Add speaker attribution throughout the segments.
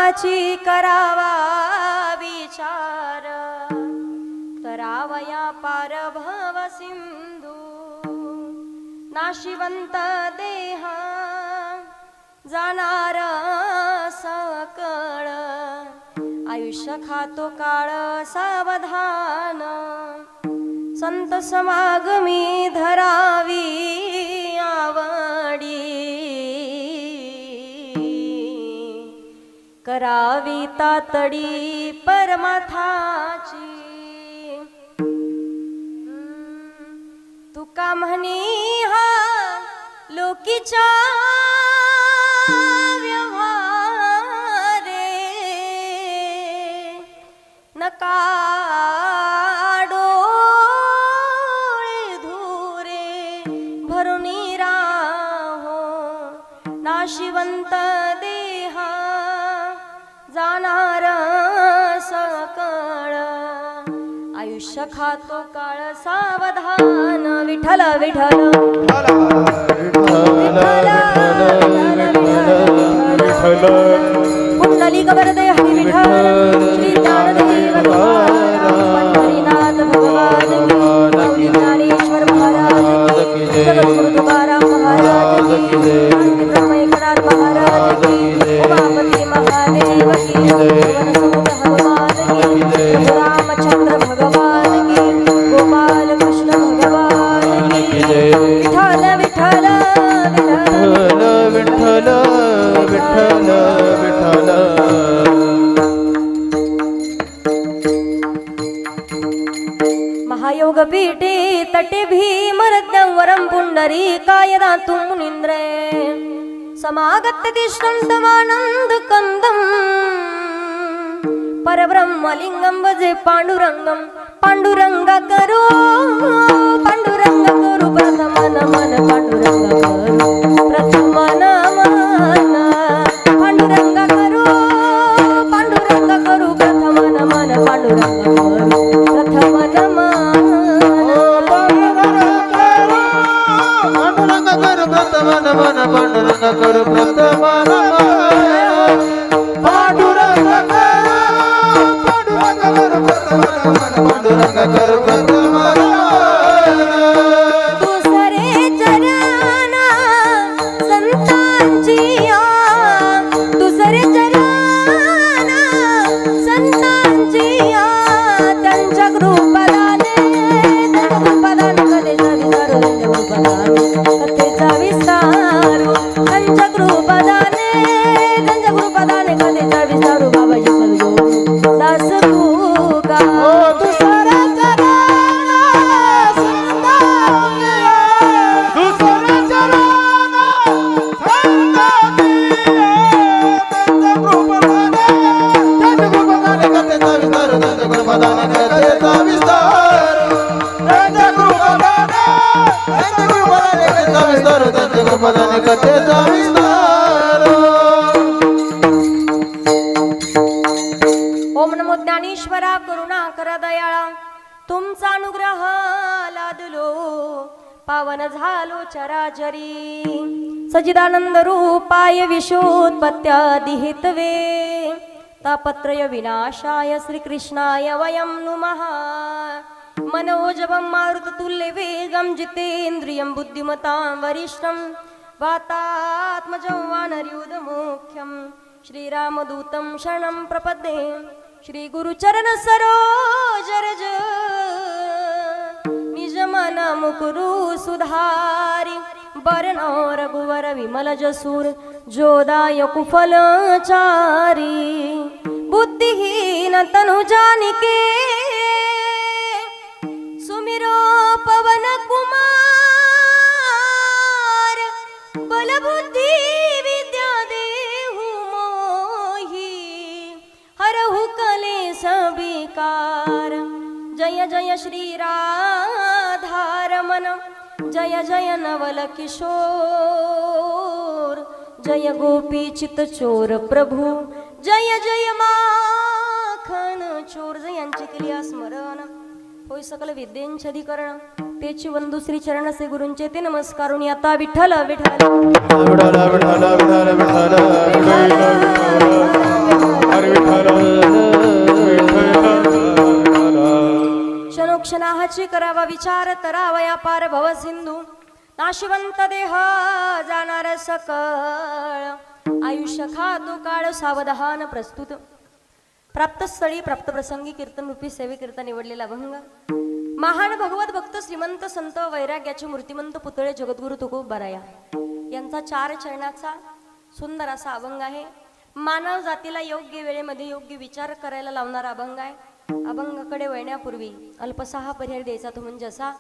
Speaker 1: पापाची करावा विचार, करावया पार भव सिंधू. नाशिवंत देहा जाणार सकळ, आयुष्य खातो काळ सावधान. संत समागमी धरावी आवडी, करावी तातडी परमार्थाची. तुका म्हणी हा लोकीच्या व्यवहारे, नका नाशिवंत देहा जाणार सकळ, आयुष्य खातो काळ सावधान. विठ्ठल विठ्ठल पुंडलिक वरदे हरी विठ्ठल. श्री ज्ञानदेव पंढरीनाथ भगवान की, ज्ञानेश्वर महाराज की, जगद्गुरु तुकाराम महाराज की, ब्रह्मेकनाथ महाराज की, उमापती महादेव की, वनसुत हनुमान की, रामचंद्र भगवान की, गोपाल कृष्ण भगवान की. विठ्ठल विठ्ठल विठ्ठल
Speaker 2: विठ्ठल विठ्ठल विठ्ठल.
Speaker 1: महायोग पीठे तटे भीमरद्यं वरं पुंडरीकाय दातुं मुनीन्द्रे, समागत्य तिष्ठं तमानंद कंदं. परब्रह्मलिंगं भजे पांडुरंगं, पांडुरंग करो पांडुरंग करो प्रथम नमन, पांडुरंग करो प्रथम नमन. पांडुरंग करो पांडुरंग करो प्रथम नमन, पांडुरंग करो प्रथम नमन.
Speaker 2: पांडुरंग करू प्रथम नमन, पांडुरंग करू प्रथम नमन. पांडुरंग करू प्रथम नमन, पांडुरंग करू प्रथम नमन.
Speaker 1: दुसरे चरण संतांची, दुसरे चरण संतांची, त्यांच्या कृपदाने, त्यांच्या कृपदाने कधीचा विचार, कथेचा विस्तार, त्यांच्या कृपदाने, त्यांच्या कृपदाने कथेचा विस्तार. बाबाजी सद्गुरू दास तुका.
Speaker 2: दुसरे चरण संतांची, दुसरे चरण संतांची, त्यांच्या कृपदाने, त्यांच्या कृपदाने कथेचा विस्तार, त्यांच्या कृपदाने कथेचा विस्तार. त्यांच्या कृपदाने, त्यांच्या कृपदाने कथेचा विस्तार, त्यांच्या कृपदाने कथेचा विस्तार.
Speaker 1: ओम नमो ज्ञानेश्वरा करुणाकर दयाळा, तुमचा अनुग्रह लादलो पावन झालो चराचरी. सच्चिदानंद रूपाय विशोत्पत्त्यादि हेतवे, तापत्रय विनाशाय श्रीकृष्णाय वयं नुमः. मनोजवं मारुततुल्य वेगं जितेन्द्रियं बुद्धिमतां वरिष्ठं, वातात्मजं वानरयूथमुख्यं, श्रीरामदूतं शरणं प्रपद्ये. श्री गुरुचरण सरोज रज निज मन मुकुरु सुधारी, बरनो रघुवर विमल जसूर, जोदायक फलचारी. बुद्धिहीन तनु जानिके, सुमिरो पवन कुमार. बलबुद्धि विद्या देहु मोहि, हरहु कलेश विकार. जय जय श्री राधारमण, जय जय नवल किशोर. जय गोपी चित चोर प्रभू, जय जय माखन चोर. जयांची केली स्मरण होय सकल विद्येंचधिकरण, तेची वंदू श्री चरण से गुरूंचे ते नमस्कारून. आता विठ्ठल विठ्ठल
Speaker 2: विठ्ठल विठ्ठल विठ्ठल विठ्ठल.
Speaker 1: मोक्षनाहाची करावा विचार तरावया पार भव सिंधू नाशिवंत देह जाणार सकळ आयुष्य खातो काळ सावधान प्रस्तुत प्राप्तस्थळी प्राप्त प्रसंगी कीर्तन रूपी सेवेकरिता निवडलेला अभंग महान भगवत भक्त श्रीमंत संत वैराग्याचे मूर्तिमंत पुतळे जगद्गुरु तुकोबाराया यांचा 4 चरणाचा सुंदर असा अभंग आहे. मानव जातीला योग्य वेळेमध्ये योग्य विचार करायला लावणारा अभंग आहे. अभंगाकडे वळण्यापूर्वी अल्पसा हा पर्याय द्यायचा तो म्हणजे असा.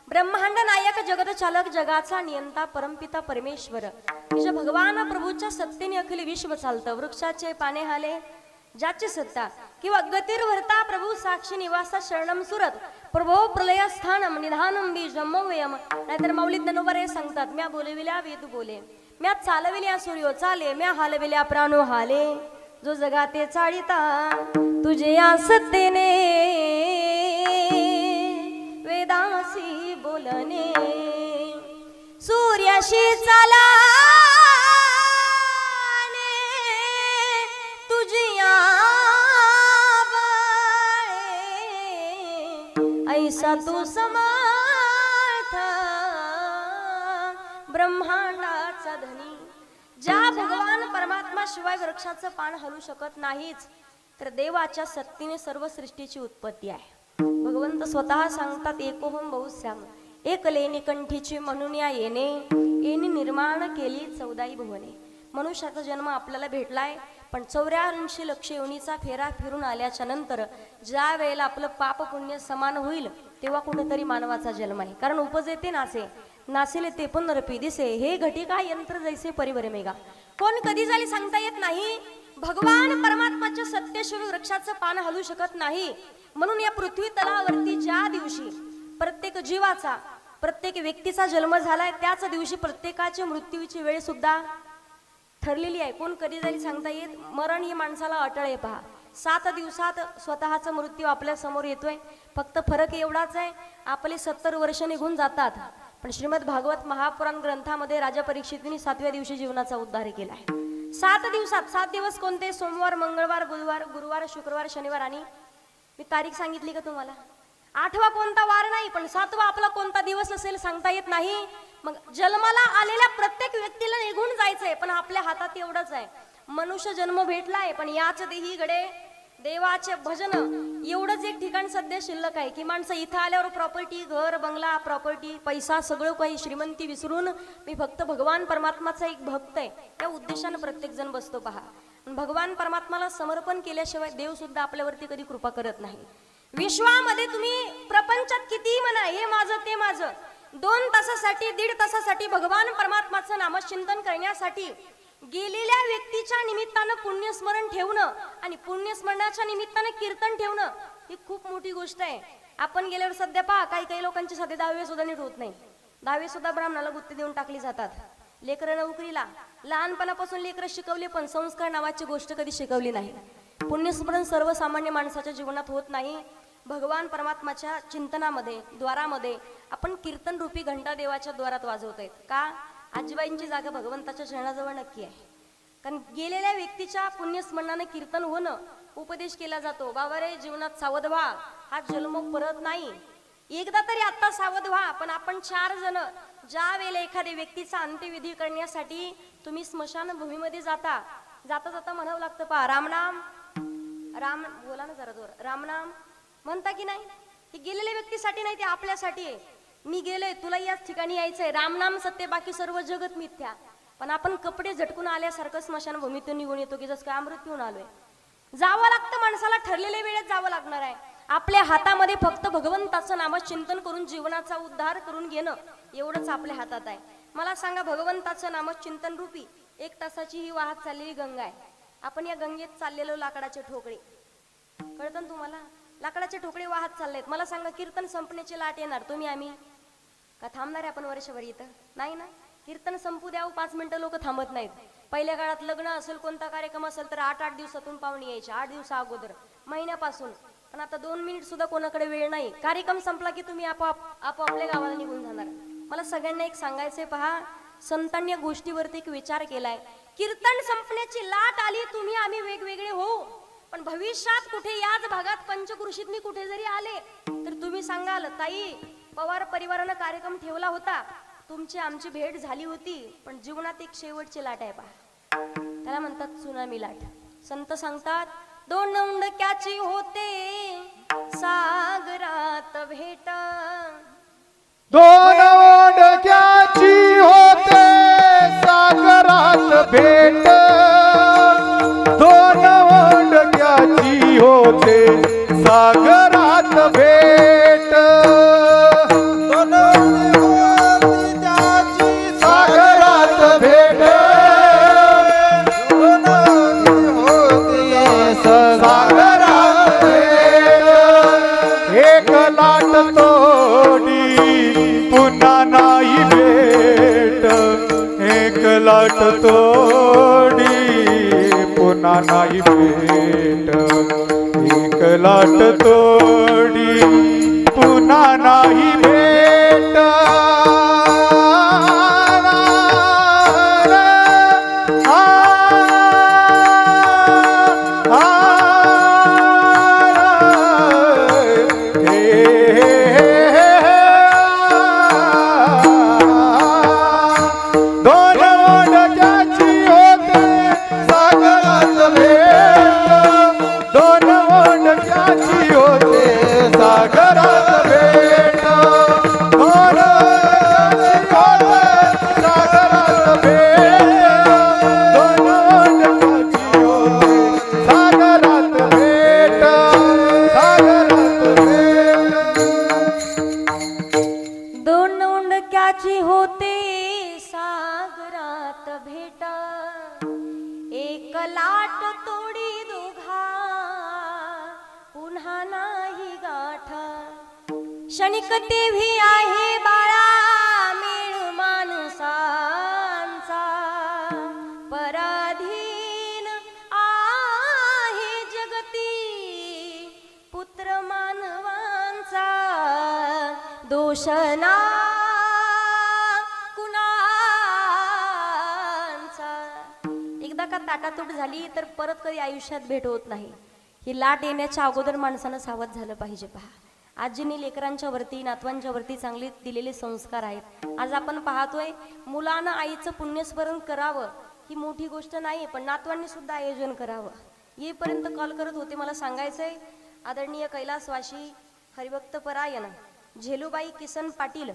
Speaker 1: ब्रह्मांड नायक जगत चालक जगाचा नियंता परमपिता परमेश्वर की जे भगवान प्रभूच्या सत्तेने अखिल विश्व चालतं. वृक्षाचे पाने हाले ज्याची सत्ता किंवा गतीर भरता प्रभू साक्षी निवासा शरणम सुरत प्रभो प्रलय स्थानम निधानम बीजम वयम. नाहीतर माऊली ज्ञानोबा सांगतात म्या बोलविल्या वेद बोले म्या चालविल्या सूर्यो चाले म्या हालविल्या प्राणो हाले जो जगाते चाळीता तुझे या सत्तेने वेदासी बोलणे सूर्याशी चाला ऐसा तू समर्थ ब्रह्मांडाचा धनी. ज्या भगवान परमात्मा शिवाय वृक्षाचं पान हलू शकत नाहीच तर देवाच्या सत्तेने सर्व सृष्टीची उत्पत्ती आहे. भगवंत स्वतः सांगतात एकोहम बहुश्याम एक लेणी कंठीची म्हणून या येणे येणे निर्माण केली 14 भुवने. मनुष्याचा जन्म आपल्याला भेटलाय पण 84 लक्ष योनीचा फेरा फिरून आल्याच्या नंतर ज्या वेळेला आपलं पाप पुण्य समान होईल तेव्हा कुठेतरी मानवाचा जन्म आहे. कारण उपजेते नासे नासेले ते पण नरपी दिसे हे घटिका यंत्र जैसे परिवरमेगा. कोण कधी झाली सांगता येत नाही. भगवान परमात्माच्या सत्तेशिवाय वृक्षाचं पान हलू शकत नाही. म्हणून या पृथ्वी तलावरती ज्या दिवशी प्रत्येक जीवाचा प्रत्येक व्यक्तीचा जन्म झालाय त्याच दिवशी प्रत्येकाच्या मृत्यूची वेळ सुद्धा ठरलेली आहे. कोण कधी जरी सांगता येत. मरण ही माणसाला अटळ आहे. पहा 7 दिवसात स्वतःचा मृत्यू आपल्या समोर येतोय. फक्त फरक एवढाच आहे आपले 70 वर्ष निघून जातात पण श्रीमद भागवत महापुराण ग्रंथामध्ये राजा परीक्षितीने 7व्या दिवशी जीवनाचा उद्धार केला आहे. 7 दिवसात 7 दिवस कोणते सोमवार मंगळवार बुधवार गुरुवार शुक्रवार शनिवार आणि मी तारीख सांगितली का तुम्हाला. 8वा कोणता वार नाही पण 7वा आपला कोणता दिवस असेल सांगता येत नाही. मग जन्माला आलेल्या प्रत्येक व्यक्तीला निघून जायचंय पण आपल्या हातात एवढंच आहे. मनुष्य जन्म भेटलाय पण याच देही गडे देवाचे भजन एवढंच एक ठिकाण सध्या शिल्लक आहे की माणसं इथं आल्यावर प्रॉपर्टी घर बंगला प्रॉपर्टी पैसा सगळं काही श्रीमंती विसरून मी फक्त भगवान परमात्माचा एक भक्त आहे त्या उद्देशाने प्रत्येक जण बसतो. पहा भगवान परमात्माला समर्पण केल्याशिवाय देव सुद्धा आपल्यावरती कधी कृपा करत नाही. विश्वामध्ये तुम्ही प्रपंचात किती म्हणा हे माझं ते माझं 2 तासासाठी 1.5 तासासाठी भगवान परमात्माचं नामचिंतन करण्यासाठी गेलेल्या व्यक्तीच्या निमित्तानं पुण्यस्मरण ठेवणं आणि पुण्यस्मरणाच्या निमित्तानं कीर्तन ठेवणं ही खूप मोठी गोष्ट आहे. आपण गेल्यावर सध्या पहा काही लोकांचे सध्या 10वे सुद्धा नीट होत नाही. 10वे सुद्धा ब्राह्मणाला गुत्ते देऊन टाकली जातात. लेकरं नोकरीला लहानपणापासून लेकरं शिकवली पण संस्कार नावाची गोष्ट कधी शिकवली नाही. पुण्यस्मरण सर्वसामान्य माणसाच्या जीवनात होत नाही. भगवान परमात्माच्या चिंतनामध्ये द्वारामध्ये आपण कीर्तन रूपी घंटा देवाच्या द्वारात वाजवतोय. का आजीबाईंची जागा भगवंताच्या शरणाजवळ नक्की आहे. कारण गेलेल्या व्यक्तीच्या पुण्यस्मरणाने कीर्तन होणं उपदेश केला जातो. बाबा रे जीवनात सावध व्हा हा जन्म परत नाही. एकदा तरी आता सावध व्हा. पण आपण 4 जण ज्या वेळेला एखाद्या व्यक्तीचा अंत्यविधी करण्यासाठी तुम्ही स्मशानभूमीमध्ये जाता जाता म्हणावं लागतं पहा रामनाम राम बोला ना जरा जोर रामनाम म्हणता की नाही. ही गेलेल्या व्यक्तीसाठी नाही ते आपल्यासाठी आहे. मी गेलोय तुला याच ठिकाणी यायचंय रामनाम सत्य बाकी सर्व जगत मिथ्या. पण आपण कपडे झटकून आल्यासारखं स्मशानभूमीतून निघून येतो की जसं काय अमृत पिऊन आलोय. जावं लागतं माणसाला ठरलेल्या वेळेत जावं लागणार आहे. आपल्या हातामध्ये फक्त भगवंताचं नामचिंतन करून जीवनाचा उद्धार करून घेणं एवढंच आपल्या हातात आहे. मला सांगा भगवंताचं नामचिंतन रूपी 1 तासाची ही वाहत चाललेली गंगा आहे. आपण या गंगेत चाललेलो लाकडाचे ठोकळे कळतं ना तुम्हाला. लाकडाचे ठोकळे वाहत चाललेत. मला सांगा कीर्तन संपण्याची लाट येणार तुम्ही आम्ही का थांबणार आहे आपण वर्षभर इथं नाही ना. कीर्तन संपू द्यावं 5 मिनिटं लोक थांबत नाहीत. पहिल्या काळात लग्न असेल कोणता कार्यक्रम असेल तर 8 दिवसातून पाहुणे यायचे 8 दिवसा अगोदर महिन्यापासून. पण आता 2 मिनिट सुद्धा कोणाकडे वेळ नाही. कार्यक्रम संपला की तुम्ही आपोआपल्या गावाला निघून जाणार. मला सगळ्यांना एक सांगायचंय पहा संतांनी या गोष्टीवरती एक विचार केलाय. कीर्तन संपण्याची लाट आली तुम्ही आम्ही वेगवेगळे होऊ पण भविष्य भविष्यात कुठे याच भागात पंचकृषीत मी कुठे जरी आले तर तुम्ही सांगाल ताई पवार परिवारानं कार्यक्रम ठेवला होता, तुमची आमची भेट झाली होती, पण जीवनात एक शेवटची लाट आहे पहा, त्याला म्हणतात सुनामी लाट. संत सांगतात दोन उंडक्याची होते सागरात भेट.
Speaker 2: दोन ओंडक्याची होते सागरात भेट. दोन ओंडक्याची होते सागरात भेट. दोन होती त्याची सागरात भेट. दोन होती सागरात भेट. एक लाट तोडी पुन्हा नाही भेट. एक लाट तोडी पुन्हा नाही भेट. एक लाट तोडी पुन्हा नाही भेट. दोन ओंडक्याची होते सागरात भेट. दोन ओंडक्याची होते सागरात भेट. दोन ओंडक्याची होते सागरात भेट. दोन ओंडक्याची होते सागरात भेट. सागरात भेट.
Speaker 1: दोन उंडक्याची होते सागरात भेट. एक लाट तोडी दोघा पुन्हा नाही गाठ. क्षणिक तेव्ही आहे बाळा मेळ माणसांचा. पराधीन आहे जगती पुत्र मानवांचा. दोष ना एकदा का ताटातूट झाली तर परत कधी आयुष्यात भेट होत नाही. ही लाट येण्याच्या अगोदर माणसानं सावध झालं पाहिजे. पहा, आजीने लेकरांच्या वरती नातवांच्या वरती चांगले दिलेले संस्कार आहेत. आज आपण पाहतोय मुलानं आईचं पुण्यस्मरण करावं ही मोठी गोष्ट नाही, पण नातवांनी सुद्धा आयोजन करावं. येईपर्यंत कॉल करत होते, मला सांगायचंय आदरणीय कैलासवासी हरिभक्त परायण झेलूबाई किसन पाटील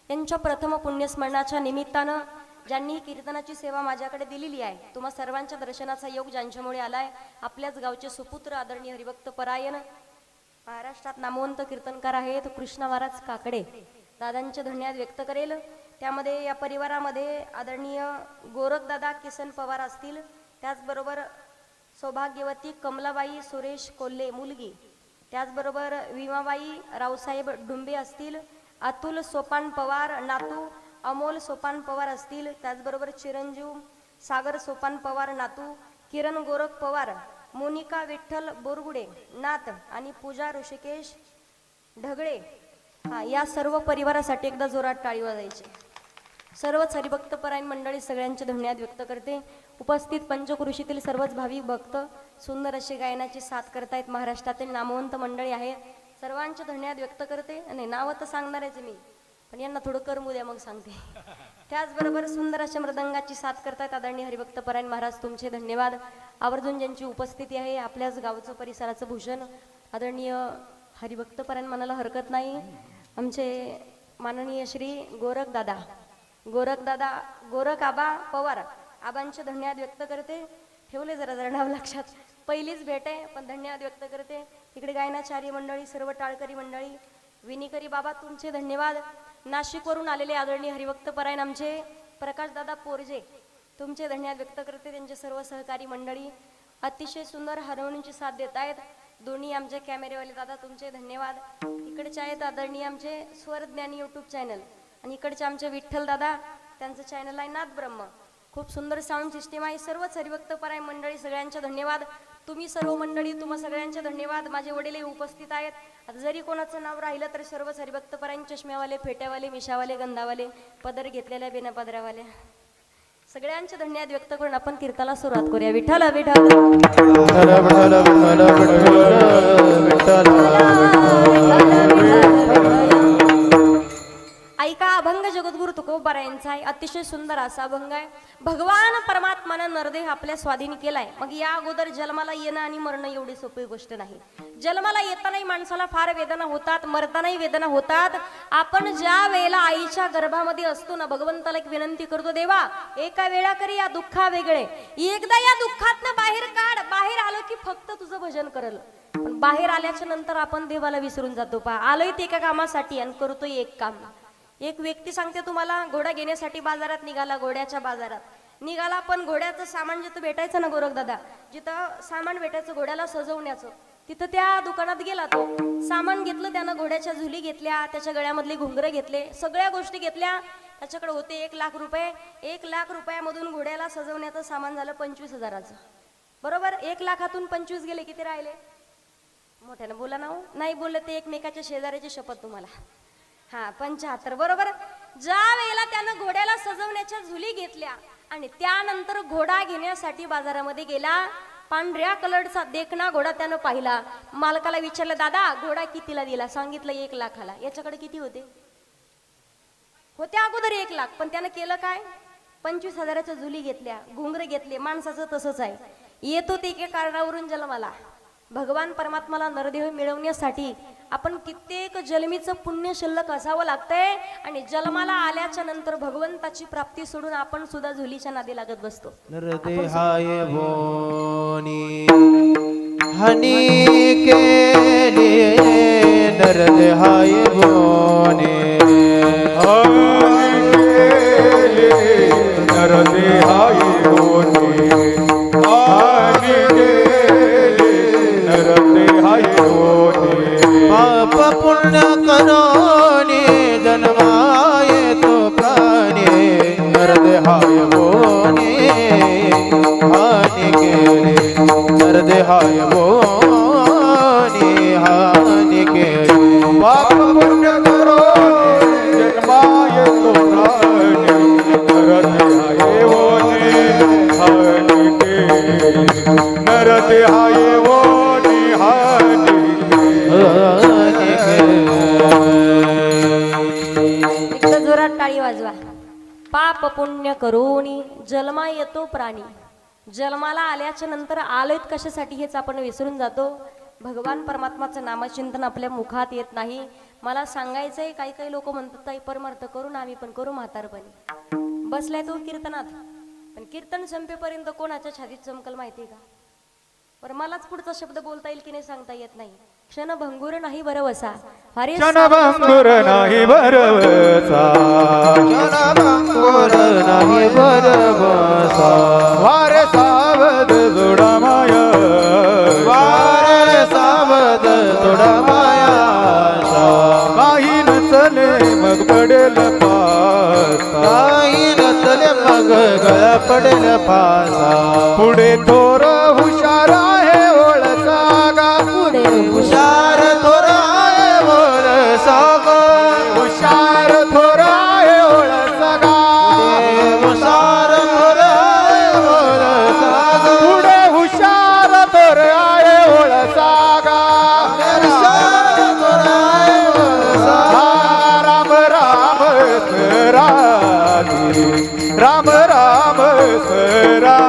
Speaker 1: यांच्या प्रथम पुण्यस्मरणाच्या निमित्तानं ज्यांनी कीर्तनाची सेवा माझ्याकडे दिलेली आहे, तुम्हा सर्वांच्या दर्शनाचा योग ज्यांच्यामुळे आलाय, आपल्याच गावचे सुपुत्र आदरणीय हरिभक्त परायण महाराष्ट्रात नामवंत कीर्तनकार आहेत कृष्ण महाराज काकडे, दादांचे धन्यवाद व्यक्त करेल. त्यामध्ये या परिवारामध्ये आदरणीय गोरखदादा किसन पवार असतील, त्याचबरोबर सौभाग्यवती कमलाबाई सुरेश कोल्हे मुलगी, त्याचबरोबर विमाबाई रावसाहेब डुंबे असतील, अतुल सोपान पवार नातू अमोल सोपान पवार असतील, त्याचबरोबर चिरंजीव सागर सोपान पवार नातू, किरण गोरख पवार, मोनिका विठ्ठल बोरगुडे नात आणि पूजा ऋषिकेश ढगळे. या सर्व परिवारासाठी एकदा जोरात टाळी वाजायची. सर्वच हरिभक्तपरायण मंडळी सगळ्यांचे धन्यवाद व्यक्त करते. उपस्थित पंचकृषीतील सर्वच भाविक भक्त सुंदर अशी गायनाची साथ करतायत. महाराष्ट्रातील नामवंत मंडळी आहेत, सर्वांचे धन्यवाद व्यक्त करते. आणि नावं तर सांगणारच मी, पण यांना थोडं करमू द्या मग सांगते. त्याचबरोबर सुंदर अशा मृदंगाची साथ करतायत आदरणीय हरिभक्तपरायण महाराज, तुमचे धन्यवाद. आवर्जून ज्यांची उपस्थिती आहे, आपल्याच गावचं परिसराचं भूषण आदरणीय हरिभक्तपरायण म्हणायला हरकत नाही, आमचे माननीय श्री गोरखदादा गोरख आबा पवार, आबांचे धन्यवाद व्यक्त करते. ठेवले जरा नाव लक्षात, पहिलीच भेट आहे पण धन्यवाद व्यक्त करते. इकडे गायनाचार्य मंडळी, सर्व टाळकरी मंडळी, विनिकरी बाबा तुमचे धन्यवाद. नाशिकवरून आलेले आदरणीय हरिभक्तपरायण आमचे प्रकाशदादा पोरजे, तुमचे धन्यवाद व्यक्त करते. त्यांचे सर्व सहकारी मंडळी अतिशय सुंदर हार्मोनियमची साथ देत आहेत. दोन्ही आमचे कॅमेरेवाले दादा तुमचे धन्यवाद. इकडचे आहेत आदरणीय आमचे स्वरज्ञानी यूट्यूब चॅनल, आणि इकडचे आमचे विठ्ठल दादा, त्यांचं चॅनल आहे नाथ ब्रह्म, खूप सुंदर साऊंड सिस्टीम आहे. सर्वच हरिभक्तपरायण मंडळी सगळ्यांचे धन्यवाद. तुम्ही सर्व मंडळी, तुम्हा सगळ्यांचे धन्यवाद. माझे वडीलही उपस्थित आहेत. आता जरी कोणाचं नाव राहिलं तरी सर्वच हरिभक्तपरायण, चष्म्यावाले, फेट्यावाले, मिशावाले, गंधावाले, पदर घेतलेल्या बिना पदरावाले, सगळ्यांचे धन्यवाद व्यक्त करून आपण कीर्तनाला सुरुवात करूया. विठ्ठल विठ्ठल
Speaker 2: विठ्ठल विठ्ठल विठ्ठल विठ्ठल विठ्ठल.
Speaker 1: ऐका, अभंग जगद्गुरु तुकोबा यांचा आहे. अतिशय सुंदर असा अभंग आहे. भगवान परमात्मानं नरदेह आपल्या स्वाधीन केलाय. मग या अगोदर जन्माला येणं आणि मरणं एवढी सोपी गोष्ट नाही. जन्माला येतानाही माणसाला फार वेदना होतात, मरतानाही वेदना होतात. आपण ज्या वेळेला आईच्या गर्भामध्ये असतो ना, भगवंताला एक विनंती करतो, देवा एका वेळा करी या दुःखा वेगळे, एकदा या दुःखातनं बाहेर काढ. बाहेर आलो की फक्त तुझं भजन करल. पण बाहेर आल्याच्या नंतर आपण देवाला विसरून जातो. पहा, आलोय ते एका कामासाठी आणि करतोय एक काम. एक व्यक्ती सांगते तुम्हाला, घोडा घेण्यासाठी बाजारात निघाला. घोड्याच्या बाजारात निघाला, पण घोड्याचं सामान जिथं भेटायचं ना गोरख दादा, जिथं सामान भेटायचं घोड्याला सजवण्याचं, तिथं त्या दुकानात गेला. तो सामान घेतलं त्यानं, घोड्याच्या झुली घेतल्या, त्याच्या गळ्यामधले घुंगरं घेतले, सगळ्या गोष्टी घेतल्या. त्याच्याकडे होते 1,00,000 रुपये. 1,00,000 रुपयामधून घोड्याला सजवण्याचं सामान झालं 25,000चं. बरोबर, 1,00,000तून 25 गेले, किती राहिले? मोठ्यानं बोला ना हो. नाही बोलले ते एकमेकाच्या शेजाऱ्याची शपथ तुम्हाला. हा, 75. बरोबर. ज्या वेळेला त्यानं घोड्याला सजवण्याच्या झुली घेतल्या आणि त्यानंतर घोडा घेण्यासाठी बाजारामध्ये गेला, पांढऱ्या कलरचा देखणा घोडा त्यानं पाहिला. मालकाला विचारलं, दादा घोडा कितीला दिला? सांगितलं 1,00,000ला. याच्याकडे किती होते? होते अगोदर 1,00,000. पण त्यानं केलं काय? 25,000च्या झुली घेतल्या, घुंगरे घेतले. माणसाचं तसंच आहे. येतो ते एके कारणावरून जन्माला. भगवान परमात्माला नरदेह मिळवण्यासाठी आपण कित्येक जन्मीचं पुण्य शिल्लक असावं लागतंय. आणि जन्माला आल्याच्या नंतर भगवंताची प्राप्ती सोडून आपण सुद्धा झुलीच्या नादी लागत बसतो.
Speaker 2: नरदेहाय भोनी हनी केले, नरदेहाय भोनी नरदेहाय भोनी पाप पुण्य करोनी जन्माये तो प्राणी, नरदेहाय भोनी हानी केले, नरदेहाय भोनी हानी केले. पाप पुण्य करोनी जन्माये तो प्राणी, नरदेहाय भोनी हानी केले, नरदेहाय भोनी हानी
Speaker 1: एकदा जोरात टाळी वाजवा. पाप पुण्य करोनी जन्मा येतो प्राणी. जन्माला आल्याच्या नंतर आलोयत कशासाठी हेच आपण विसरून जातो. भगवान परमात्माचं नामचिंतन आपल्या मुखात येत नाही. मला सांगायचंय, काही काही लोक म्हणतात ताई परमार्थ करू ना, आम्ही पण करू म्हातारपणी. बसलाय तो कीर्तनात, पण कीर्तन संपेपर्यंत कोणाच्या छातीत चमकल माहितीये का? पर मलाच पुढचा शब्द बोलता येईल की नाही सांगता येत नाही. क्षणभंगुर नाही बरवसा, अरे
Speaker 2: क्षणभंगुर नाही बरवसा, क्षणभंगुर नाही बरवसा. वारे सावध जोडा माया, वारे सावध जोडा माया. काही नचले मग पडेल पासा, काही नचले मग गळा पडेल पासा. पुढे थोर हुशार आहे ओळखा गा, पुढे हुशार थोर आहे ओळखा गा, हुशार थोर आहे ओळखा गा, हुशार थोर आहे ओळखा गा, पुढे हुशार थोर आहे ओळखा गा, हुशार थोर आहे ओळखा गा. राम राम सराधी, राम राम सराधी.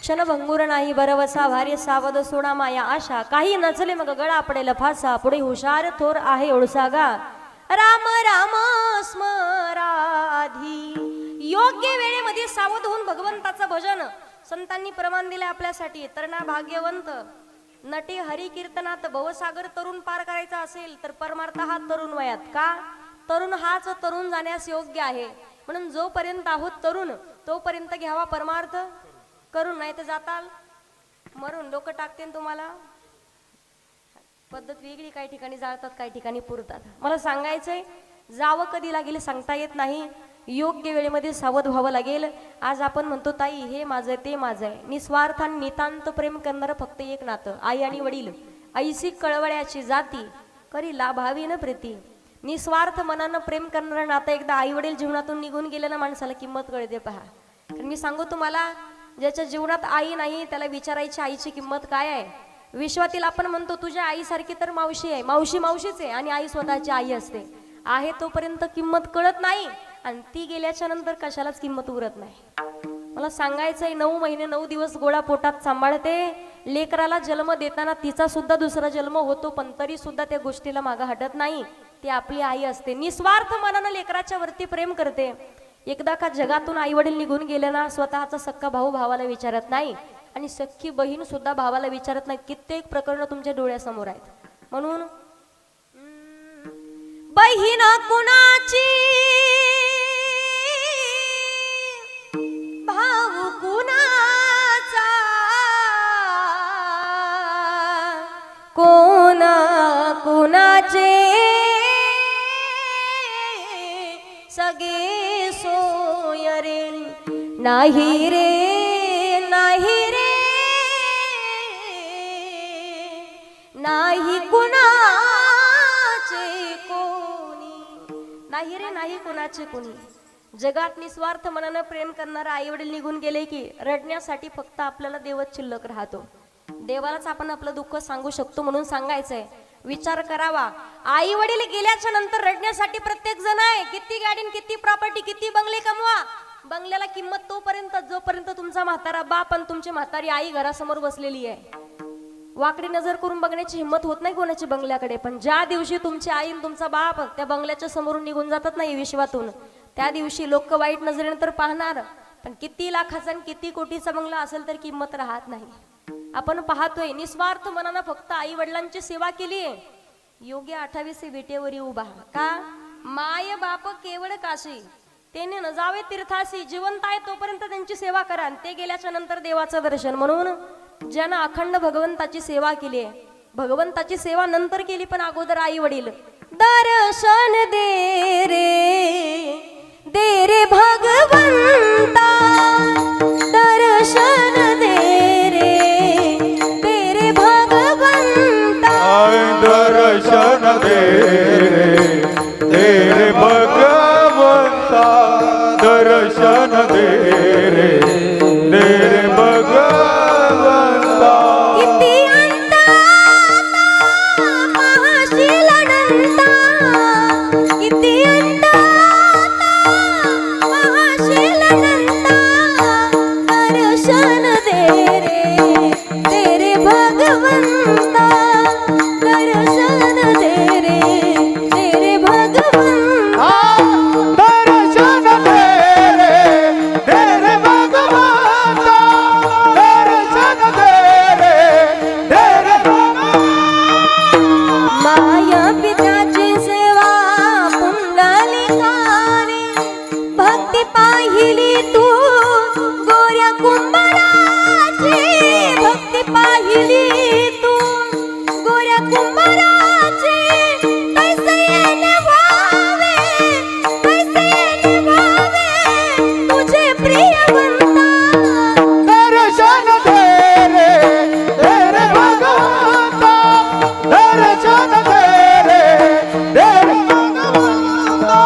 Speaker 1: क्षणभंगुर नाही बरवसा, भारी सावध सोडा माया आशा. काही नचले मग गळा पडेल फासा, पुढे हुशार थोर आहे ओळसा गा. राम राम स्मराधी. योग्य वेळेमध्ये सावध होऊन भगवंताचं भजन संतांनी प्रमाण दिले आपल्यासाठी. तर ना भाग्यवंत नटी हरी कीर्तनात भवसागर तरुण पार करायचा असेल तर परमार्थ हा तरुण वयात. का? तरुण हाच तरुण जाण्यास योग्य आहे. म्हणून जोपर्यंत आहोत तरुण तोपर्यंत घ्यावा परमार्थ करून, नाही तर जाताल मरून. लोक टाकतील तुम्हाला. पद्धत वेगळी, काही ठिकाणी जाळतात, काही ठिकाणी पुरतात. मला सांगायचंय, जावं कधी लागेल सांगता येत नाही. योग्य वेळेमध्ये सावध व्हावं लागेल. आज आपण म्हणतो ताई हे माझं ते माझं आहे. निस्वार्थ आणि नितांत प्रेम करणारं फक्त एक नातं, आई आणि वडील. ऐसी कळवळ्याची जाती करी लाभावी न प्रीती. निस्वार्थ मनानं प्रेम करणारं नातं एकदा आई वडील जीवनातून निघून गेले ना, माणसाला किंमत कळते पहा. कारण मी सांगू तुम्हाला, ज्याच्या जीवनात आई नाही त्याला विचारायची आईची किंमत काय आहे. विश्वातील आपण म्हणतो तुझ्या आईसारखी तर मावशी आहे, मावशी मावशीच आहे, आणि आई स्वतःची आई असते. आहे तोपर्यंत किंमत कळत नाही, आणि ती गेल्याच्या नंतर कशालाच किंमत उरत नाही. मला सांगायचंय, 9 महिने 9 दिवस गोळा पोटात सांभाळते. लेकराला जन्म देताना तिचा सुद्धा दुसरा जन्म होतो, पण तरी सुद्धा त्या गोष्टीला मागं हटत नाही. ती आपली आई असते. निस्वार्थ मनानं लेकराच्या वरती प्रेम करते. एकदा का जगातून आई वडील निघून गेले ना, स्वतःचा सक्का भाऊ भावाला विचारत नाही, आणि सख्खी बहीण सुद्धा भावाला विचारत नाही. कित्येक प्रकरण तुमच्या डोळ्यासमोर आहेत. म्हणून बहीण कुणाची, भाऊ कुणाचा, कोण कुणाचे सगे सोय रे, नाही रे नाही रे, नाही कुणाचे कोणी, नाही रे नाही कुणाचे कोणी. जगात निस्वार्थ मनानं प्रेम करणारा आई वडील निघून गेले की रडण्यासाठी फक्त आपल्याला देवच शिल्लक राहतो. देवालाच आपण आपलं दुःख सांगू शकतो. म्हणून सांगायचंय, विचार करावा. आई वडील गेल्याच्या नंतर रडण्यासाठी प्रत्येक जण आहे. किती गाडी, किती प्रॉपर्टी, किती बंगले कमवा, बंगल्याला किंमत तोपर्यंत जोपर्यंत तुमचा म्हातारा बाप आणि तुमची म्हातारी आई घरासमोर बसलेली आहे. वाकडी नजर करून बघण्याची हिंमत होत नाही कोणाची बंगल्याकडे. पण ज्या दिवशी तुमची आई आणि तुमचा बाप त्या बंगल्याच्या समोरून निघून जातात नाही विश्वातून, त्या दिवशी लोक वाईट नजरेने तर पाहणार, पण किती लाखाचा आणि किती कोटीचा बंगला असेल तर किंमत राहत नाही. आपण पाहतोय, निस्वार्थ मनानं फक्त आई वडिलांची सेवा केली. योग्य 28 विटेवरी उभा का, माय बाप केवळ काशी, त्याने न जावे तीर्थासी. जिवंत आहे तोपर्यंत त्यांची सेवा करा, ते गेल्याच्या नंतर देवाचं दर्शन. म्हणून ज्यानं अखंड भगवंताची सेवा केली आहे, भगवंताची सेवा नंतर केली, पण अगोदर आई वडील. दर्शन दे रे भगवंता, दर्शन दे रे भगवंता,
Speaker 2: दर्शन दे रे भगवंता, दर्शन दे रे भगवंता.
Speaker 1: किती अंता पाहशील अनंता, किती अंता पाहशील अनंता, दर्शन दे रे भगवंता, दर्शन दे रे भगवंता.
Speaker 2: दर्शन दे रे भगवंता, दर्शन दे रे भगवंता.
Speaker 1: माया पित्याची सेवा पुंडलिकाने, भक्ती पाहिली तू गोऱ्या कुंभाराची, भक्ती पाहिली तू गोऱ्या कुंभाराची. कैसे निभावे, कैसे निभावे तुझे प्रियवंता,
Speaker 2: दर्शन दे रे भगवंता, दर्शन दे रे भगवंता.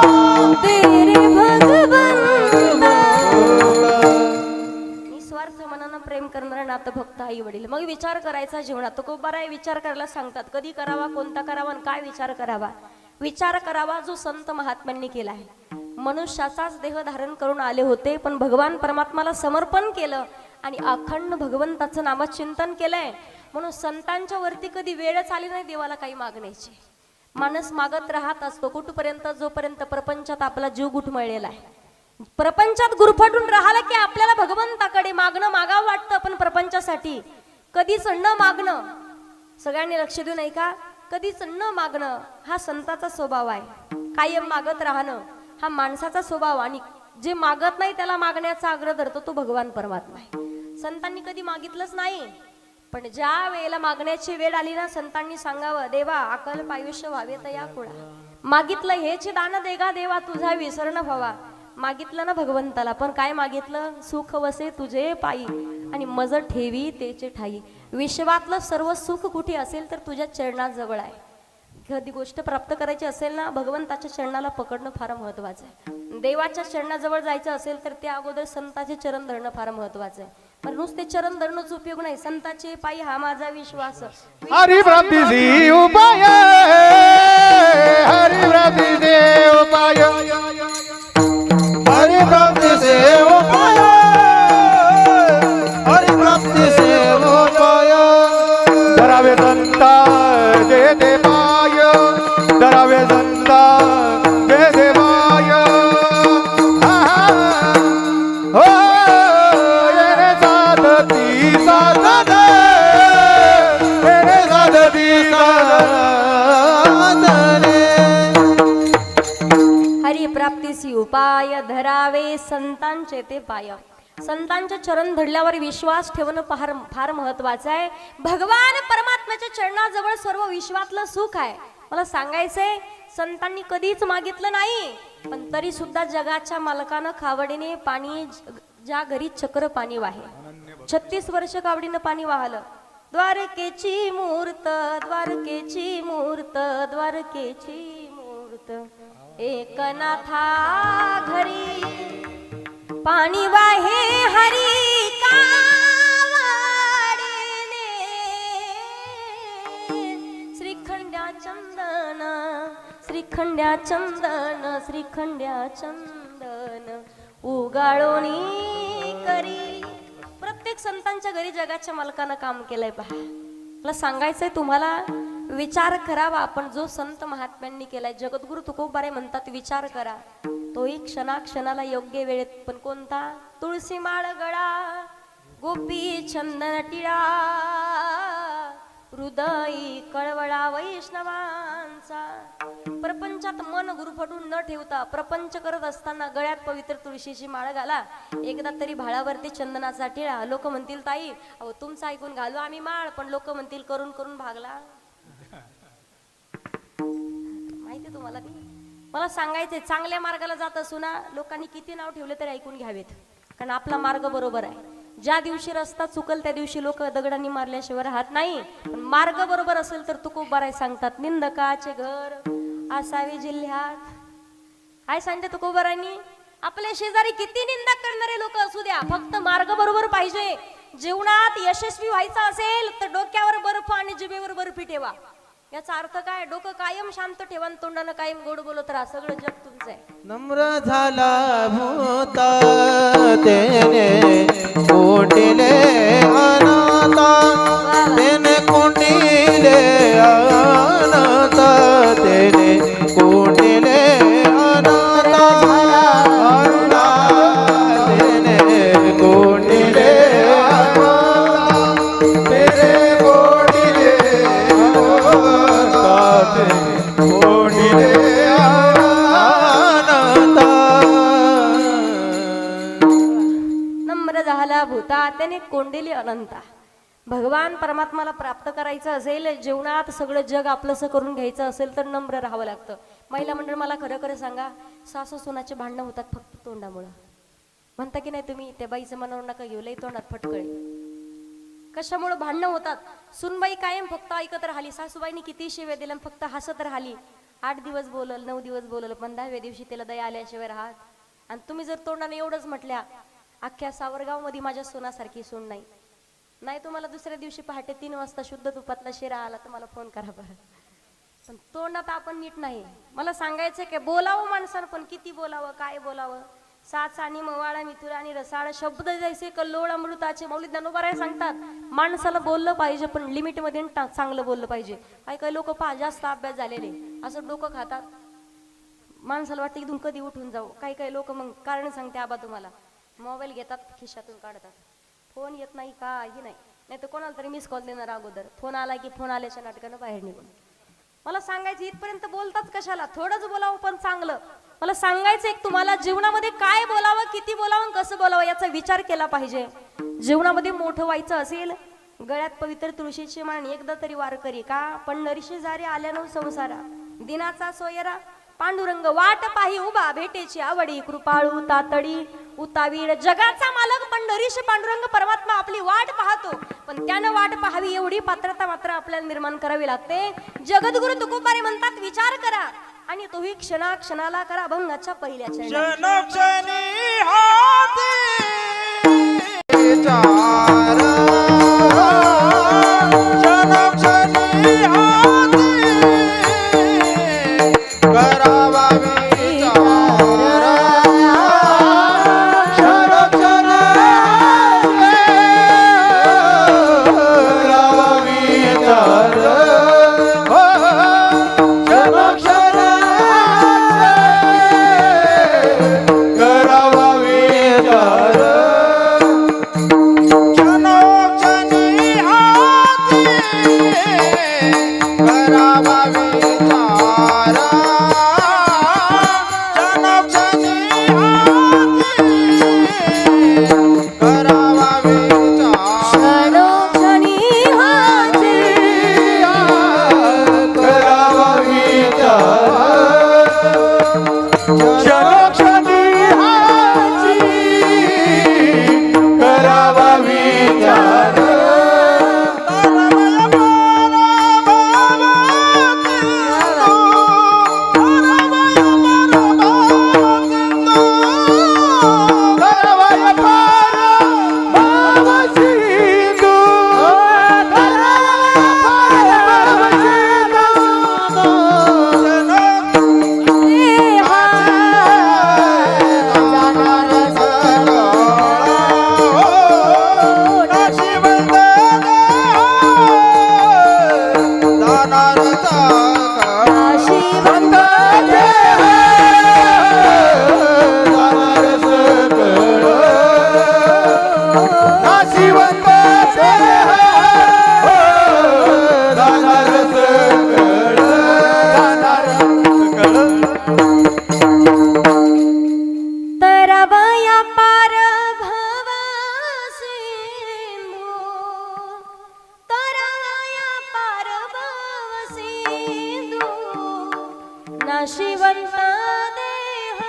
Speaker 1: तेरे भगवंता. निस्वार्थ मनानं प्रेम करणारं नातं फक्त आई वडील. मग विचार करायचा जीवनात. तो खूप बरा आहे, विचार करायला सांगतात. कधी करावा, कोणता करावा आणि काय विचार करावा. विचार करावा जो संत महात्म्यांनी केला आहे. मनुष्याचाच देह धारण करून आले होते, पण भगवान परमात्माला समर्पण केलं आणि अखंड भगवंताचं नामचिंतन केलंय. म्हणून संतांच्या वरती कधी वेळच आली नाही देवाला काही मागण्याची. माणूस मागत राहत असतो कुठपर्यंत, जोपर्यंत प्रपंचात आपला जीव गुठमळलेला आहे. प्रपंचात गुरफटून राहिला की आपल्याला भगवंताकडे मागणं मागावं वाटतं, पण प्रपंचासाठी कधीच न मागणं. सगळ्यांनी लक्ष देऊ नाही का, कधीच न मागणं हा संताचा स्वभाव आहे. कायम मागत राहणं हा माणसाचा स्वभाव, आणि जे मागत नाही त्याला मागण्याचा आग्रह धरतो तो भगवान परमात्मा आहे. संतांनी कधी मागितलंच नाही, पण ज्या वेळेला मागण्याची वेळ आली ना, संतांनी सांगावं, देवा अकल्प आयुष्य व्हावे तया कुळा. मागितलं हेच दान देगा देवा, तुझा विसर न व्हावा. मागितलं ना भगवंताला, पण काय मागितलं, सुख वसे तुझे पायी आणि मज ठेवी तेचे ठाई. विश्वातलं सर्व सुख कुठे असेल तर तुझ्या चरणाजवळ आहे. एखादी गोष्ट प्राप्त करायची असेल ना, भगवंताच्या चरणाला पकडणं फार महत्वाचं आहे. देवाच्या चरणाजवळ जायचं असेल तर त्या अगोदर संताचे चरण धरणं फार महत्वाचं आहे. पण नुसते चरण धरणंच उपयोग नाही. संताचे पायी हा माझा विश्वास.
Speaker 2: हरी प्राप्तीची उपाय, हरी प्राप्तीचे उपाय, हरी प्राप्तीचे उपाय, हरी प्राप्तीचे उपाय. धरावे संता जे ते पाय, धरावे संता जे ते पाय. हो येणे साधती साधन, येणे साधती साधन.
Speaker 1: हरी प्राप्तीसी उपाय, धरावे संतांचे ते पाय. संतांचे चरण धरल्यावर विश्वास ठेवणं फार फार महत्वाचं आहे. भगवान परमात्म्याच्या चरणाजवळ सर्व विश्वातलं सुख आहे. मला सांगायचंय, संतांनी कधीच मागितलं नाही, पण तरी सुद्धा जगाच्या मालकानं कावडीने पाणी, ज्या घरी चक्र पाणी वाहे, 36 वर्ष कावडीनं पाणी वाहलं. द्वारकेची मूर्त, द्वारकेची मूर्त, द्वारकेची मूर्त, एकनाथा घरी पाणी वाहे हरी कावडीने. श्रीखंड्या चंदन, श्रीखंड्या चंदन, श्रीखंड्या चंदन उगाळोनी करी. प्रत्येक संतांच्या घरी जगाच्या मालकानं काम केलंय पहा. मला सांगायचंय तुम्हाला, विचार करावा आपण जो संत महात्म्यांनी केलाय. जगद्गुरु तुकोबारे म्हणतात, विचार करा तोही क्षणाक्षणाला योग्य वेळेत. पण कोणता? तुळशी माळ गळा, गोपी चंदन टिळा, हृदयी कळवळा वैष्णवांचा. प्रपंचात मन गुरफटून न ठेवता प्रपंच करत असताना गळ्यात पवित्र तुळशीची माळ घाला. एकदा तरी भाळावरती चंदनाचा टिळा. लोक म्हणतील, ताई अहो तुमचं ऐकून घालू आम्ही माळ, पण लोक म्हणतील करून करून भागला. माहिती तुम्हाला ती. मला सांगायचंय, चांगल्या मार्गाला जात असू ना, लोकांनी किती नाव ठेवले तरी ऐकून घ्यावेत, कारण आपला मार्ग बरोबर आहे. ज्या दिवशी रस्ता चुकल त्या दिवशी लोक दगडांनी मारल्याशिवाय राहत नाही. पण मार्ग बरोबर असेल तर तुकोबाराय सांगतात, निंदकाचे घर असावे जिल्ह्यात. काय सांगते तुकोबारांनी? आपल्या शेजारी किती निंदा करणारे लोक असू द्या, फक्त मार्ग बरोबर पाहिजे. जीवनात यशस्वी व्हायचं असेल तर डोक्यावर बर्फ आणि जिभेवर बर्फी ठेवा. याचा अर्थ काय? डोकं कायम शांत ठेवा, तोंडानं कायम गोड बोलत राहा. सगळं जग तुमचं आहे.
Speaker 2: नम्र झाला भूता तेने कोंडिले अनाथा, तेने कोंडिले अनाथा, तेने कोंडिले अनाथा, तेने कोंडिले अनाथा, तेने कोंडिले अनाथा, तेने कोंडिले
Speaker 1: झाला भूता त्याने कोंडिली अनंता. भगवान परमात्माला प्राप्त करायचं असेल, जीवनात सगळं जग आपलंसं करून घ्यायचं असेल तर नम्र राहावं लागतं. महिला मंडळ, मला खरं खरं सांगा, सासू सुनाचे भांडणं होतात फक्त तोंडामुळं. म्हणता की नाही तुम्ही, त्या बाईचं मनावर नका घेऊ, लई तोंडात फटकळे. कशामुळे भांडणं होतात? सुनबाई कायम फक्त ऐकत राहिली, सासूबाईनी किती शिव्या दिल्या फक्त हसत राहिली. 8 दिवस बोलल, 9 दिवस बोलल, पण 10व्या दिवशी त्याला दया आल्याशिवाय राहत. आणि तुम्ही जर तोंडाने एवढंच म्हटल्या, अख्ख्या सावरगाव मध्ये माझ्या सोनासारखी सून नाही, नाही तुम्हाला दुसऱ्या दिवशी पहाटे 3 वाजता शुद्ध तुपातला शिरा आला तर मला फोन करा बरं. पण तोंडात आपण नीट नाही. मला सांगायचं की बोलावं माणसानं, पण किती बोलावं, काय बोलावं. साच आणि मवाळा मिथुरा आणि रसाळ शब्द जैसे कल्लोळ अमृताचे. मौलिक ज्ञानोबाराय सांगतात, माणसाला बोललं पाहिजे पण लिमिट मध्ये चांगलं बोललं पाहिजे. काही काही लोक पहा जास्त अभ्यास झालेले असं डोकं खातात, माणसाला वाटतं इथून कधी उठून जाऊ. काही काही लोक मग कारण सांगते, आबा तुम्हाला मोबाईल घेतात, खिशातून काढतात, फोन येत नाही काही नाही, नाही तर कोणाला तरी मिस कॉल देणार अगोदर. फोन आला की फोन आल्याच्या नाटकानं बाहेर निघून. मला सांगायचं, इथपर्यंत बोलताच कशाला, थोडंच बोलावं पण चांगलं. मला सांगायचं एक, तुम्हाला जीवनामध्ये काय बोलावं, किती बोलावं, कसं बोलावं याचा विचार केला पाहिजे. जीवनामध्ये मोठं व्हायचं असेल, गळ्यात पवित्र तुळशीची माळ एकदा तरी वारकरी का, पण नरशी जारी आल्यानं संसारा, दिनाचा सोयरा पांडुरंग वाट पाही उभा भेटेची आवडी कृपाळू तातडी उतावीड जगाचा मालक पंढरीश पांडुरंग परमात्मा आपली वाट पाहतो पण त्यानं वाट पाहावी एवढी पात्रता मात्र आपल्याला निर्माण करावी लागते. जगद्गुरु तुकोबारे म्हणतात विचार करा आणि तोही क्षणाला करा अभंगाच्या पहिल्या चरणी.
Speaker 2: क्षणोक्षणी हाती विचार, क्षणोक्षणी हाती करावा विचार, क्षणोक्षणी करावा विचार, क्षणोक्षणी करावा विचार, क्षणोक्षणी हाती करावा विचार, क्षणोक्षणी हाती करावा विचार,
Speaker 1: क्षणोक्षणी हाती
Speaker 2: करावा विचार, क्षणोक्षणी हाती करावा विचार,
Speaker 1: तरवया पार भव सिंधू तरवया पार भव सिंधू नाशिवंत देह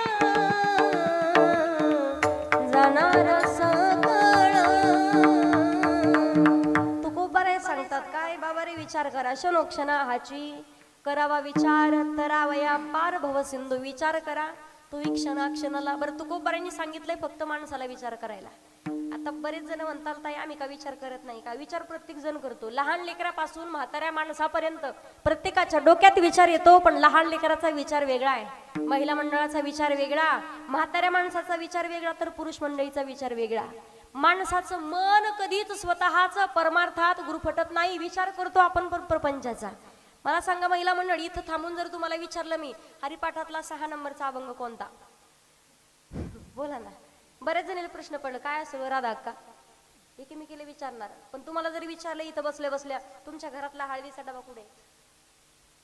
Speaker 1: जाणार सकळ. तुकोबारे सांगतात काय बाबा रे विचार करा क्षणोक्षणा हाची करावा विचार तरावया पार भव सिंधू. विचार करा तोही क्षणाला. बरं तुकोबारांनी सांगितलंय फक्त माणसाला विचार करायला. आता बरेच जण म्हणतात ताई आम्ही का विचार करत नाही का. विचार प्रत्येक जण करतो. लहान लेकरापासून म्हाताऱ्या माणसापर्यंत प्रत्येकाच्या डोक्यात विचार येतो पण लहान लेकराचा विचार वेगळा आहे, महिला मंडळाचा विचार वेगळा, म्हाताऱ्या माणसाचा विचार वेगळा तर पुरुष मंडळीचा विचार वेगळा. माणसाचं मन कधीच स्वतःच परमार्थात गुरफटत नाही. विचार करतो आपण प्रपंचाचा. मला सांगा महिला मंडळी इथं थांबून जर तुम्हाला विचारलं मी हरिपाठातला 6 नंबरचा अभंग कोणता, बोला ना. बरेच जणीला प्रश्न पडला काय असं राधा अक्का एकीमेकीला विचारणार. पण तुम्हाला जरी विचारलं इथं बसल्या बसल्या तुमच्या घरातला हळदीचा डबा कुठे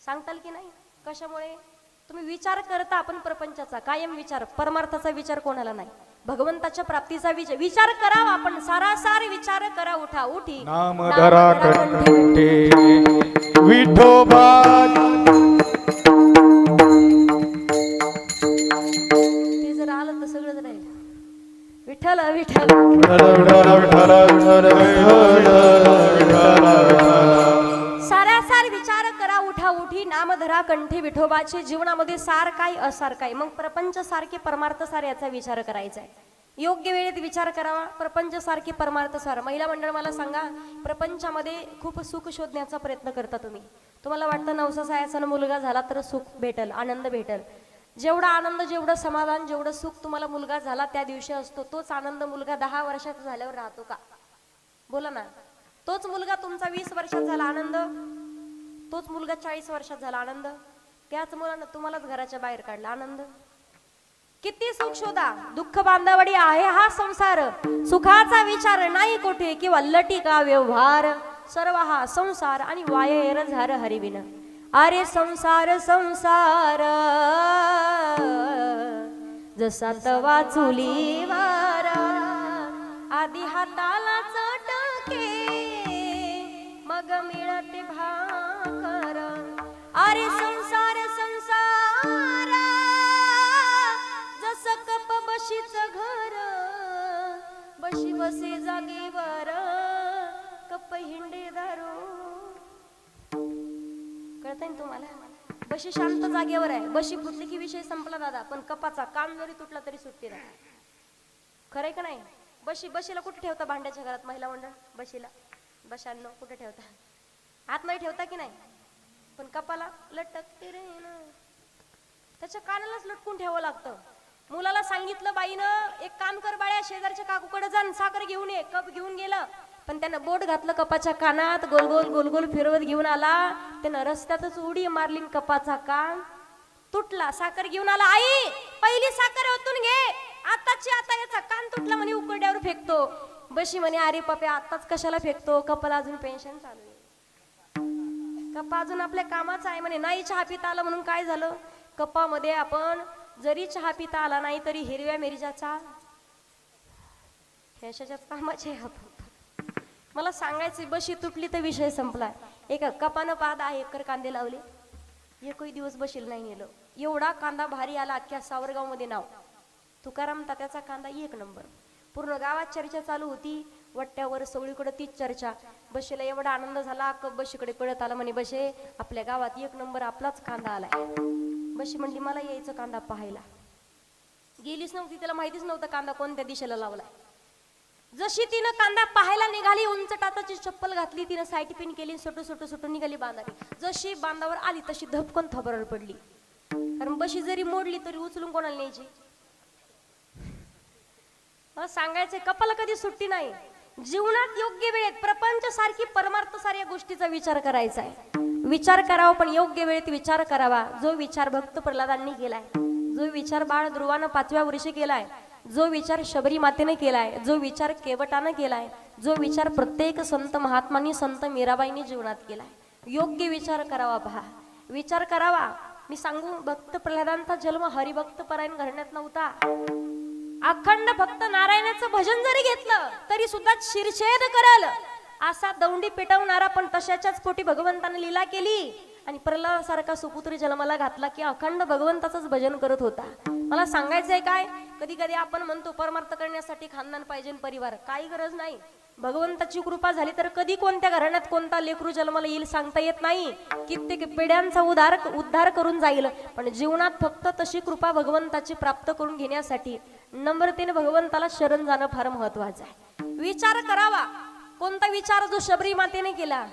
Speaker 1: सांगताल की नाही. कशामुळे तुम्ही विचार करता आपण प्रपंचाचा कायम विचार, परमार्थाचा विचार कोणाला नाही. भगवंताच्या प्राप्तीचा विचार करावा आपण. सारासार विचार करा उठा उठी
Speaker 2: नामधरा कंठे विठोबा.
Speaker 1: ते जर आलं तर सगळंच राहील. विठ्ठल विठ्ठल सारासार विचार करा उठा उठी नामधरा कंठी विठोबाचे. जीवनामध्ये सार काय असार काय. मग प्रपंच सारखे परमार्थ सार याचा विचार करायचा आहे. योग्य वेळेत विचार करावा. प्रपंच सारखे परमार्थ सार. महिला मंडळ मला सांगा प्रपंचामध्ये खूप सुख शोधण्याचा प्रयत्न करता तुम्ही. तुम्हाला वाटतं नवसा सायाचा मुलगा झाला तर सुख भेटल, आनंद भेटल. जेवढा आनंद जेवढं समाधान जेवढं सुख तुम्हाला मुलगा झाला त्या दिवशी असतो तोच आनंद मुलगा 10 वर्षाचा झाल्यावर राहतो का. बोला ना. तोच मुलगा तुमचा 20 वर्षात झाला आनंद, तोच मुलगा 40 वर्षात झाला आनंद, त्याच मुलानं तुम्हालाच घराच्या बाहेर काढला आनंद. किती सुख शोधा, दुःख बांधावडी आहे हा संसार. सुखाचा विचार नाही कोठे किंवा लटिका व्यवहार. सर्व हा संसार आणि वायर झार हरिविन. अरे संसार संसार जसा तवा चुलीवार आधी हाताला चटके मग मिळते भाकर. अरे संसार संसार बशी बसे जागेवर कप हिंडे दारू. कळतंय ना तुम्हाला? बशी शांत जागेवर आहे, बशी फुटली की विषय संपला दादा. पण कपाचा कान जरी तुटला तरी सुट्टी नाही. खरंय का नाही? बशीला कुठे ठेवता भांड्याच्या घरात महिला मंडळ? बशांनो कुठे ठेवता? आतमध्ये ठेवता की नाही? पण कपाला लटकते रे ना, त्याच्या कानालाच लटकून ठेवावं लागतं. मुलाला सांगितलं बाईनं, एक काम कर बाळ्या, शेजारच्या काकूकडे जा, साखर घेऊन ये. कप घेऊन गेलं, पण त्यानं बोट घातलं कपाच्या कानात, गोल गोल फिरवत घेऊन आला. त्यानं रस्त्यातच उडी मारली, कपाचा कान तुटला. साखर घेऊन आला, आई पहिली साखर ओतून घे, आताची आता याचा कान तुटला म्हणे, उकड्यावर फेकतो. बशी म्हणे, अरे पप्या आताच कशाला फेकतो, कपाला अजून पेन्शन चालू आहे, कपा अजून आपल्या कामाचा आहे म्हणे. नाही चहा पिता आलं म्हणून काय झालं? कपामध्ये आपण जरी चहा पिता आला नाही तरी हिरव्या मिरच्याचा ह्याच्याच कामाचे आपण. मला सांगायचं, बशी तुटली तर विषय संपला. एका कपानं 10 एकर कांदे लावले, एकही दिवस बशील नाही नेलं. एवढा कांदा भारी आला, अख्ख्या सावरगाव मध्ये नाव. तुकाराम तात्याचा कांदा 1 नंबर. पूर्ण गावात चर्चा चालू होती, वट्ट्यावर सगळीकडे तीच चर्चा. बशीला एवढा आनंद झाला, बशीकडे कळत आलं म्हणे, बशे आपल्या गावात 1 नंबर आपलाच कांदा आलाय. बशी म्हणली, मला यायचं कांदा पाहायला. गेलीच नव्हती, त्याला माहितीच नव्हतं कांदा कोणत्या दिशेला लावलाय. जशी तिनं कांदा पाहायला निघाली, उंच टाचाची चप्पल घातली, तिनं साईट पिन केली, सुटू निघाली बांधारी. जशी बांधावर आली तशी धपकन थबरड पडली. कारण बशी जरी मोडली तरी उचलून कोणाला न्यायची? सांगायचे, कपाला कधी सुट्टी नाही. जीवनात योग्य वेळेत प्रपंच सारखी परमार्थ साऱ्या गोष्टीचा विचार करायचा आहे. विचार करावा, पण योग्य वेळेत विचार करावा. जो विचार भक्त प्रल्हादांनी केलाय, जो विचार बाळ ध्रुवानं 5व्या वर्षी केलाय, जो विचार शबरी मातेने केलाय, जो विचार केवटानं केलाय, जो विचार प्रत्येक संत महात्मांनी, संत मीराबाईंनी जीवनात केलाय. योग्य विचार करावा. पहा, विचार करावा. मी सांगू, भक्त प्रल्हादांचा जन्म हरिभक्त परायण घराण्यात नव्हता. अखंड भक्त नारायणाचं भजन जरी घेतलं तरी सुद्धा शिरछेद करल असा दौंडी पेटवणारा, पण तशाच्याच पोटी भगवंताने लीला केली आणि प्रल्हादासारखा सुपुत्री जन्माला घातला की अखंड भगवंताचंच भजन करत होता. मला सांगायचंय काय, कधी कधी आपण म्हणतो परमार्थ करण्यासाठी खानदान पाहिजे, परिवार, काही गरज नाही. भगवंताची कृपा झाली तर कधी कोणत्या घराण्यात कोणता लेकरू जन्माला येईल सांगता येत नाही. कित्येक पिढ्यांचा उद्धार करून जाईल. पण जीवनात फक्त तशी कृपा भगवंताची प्राप्त करून घेण्यासाठी नम्रतेने भगवंताला शरण जाणं फार महत्वाचं आहे. विचार करावा. कोणता विचार? जो शबरी मातेने केला.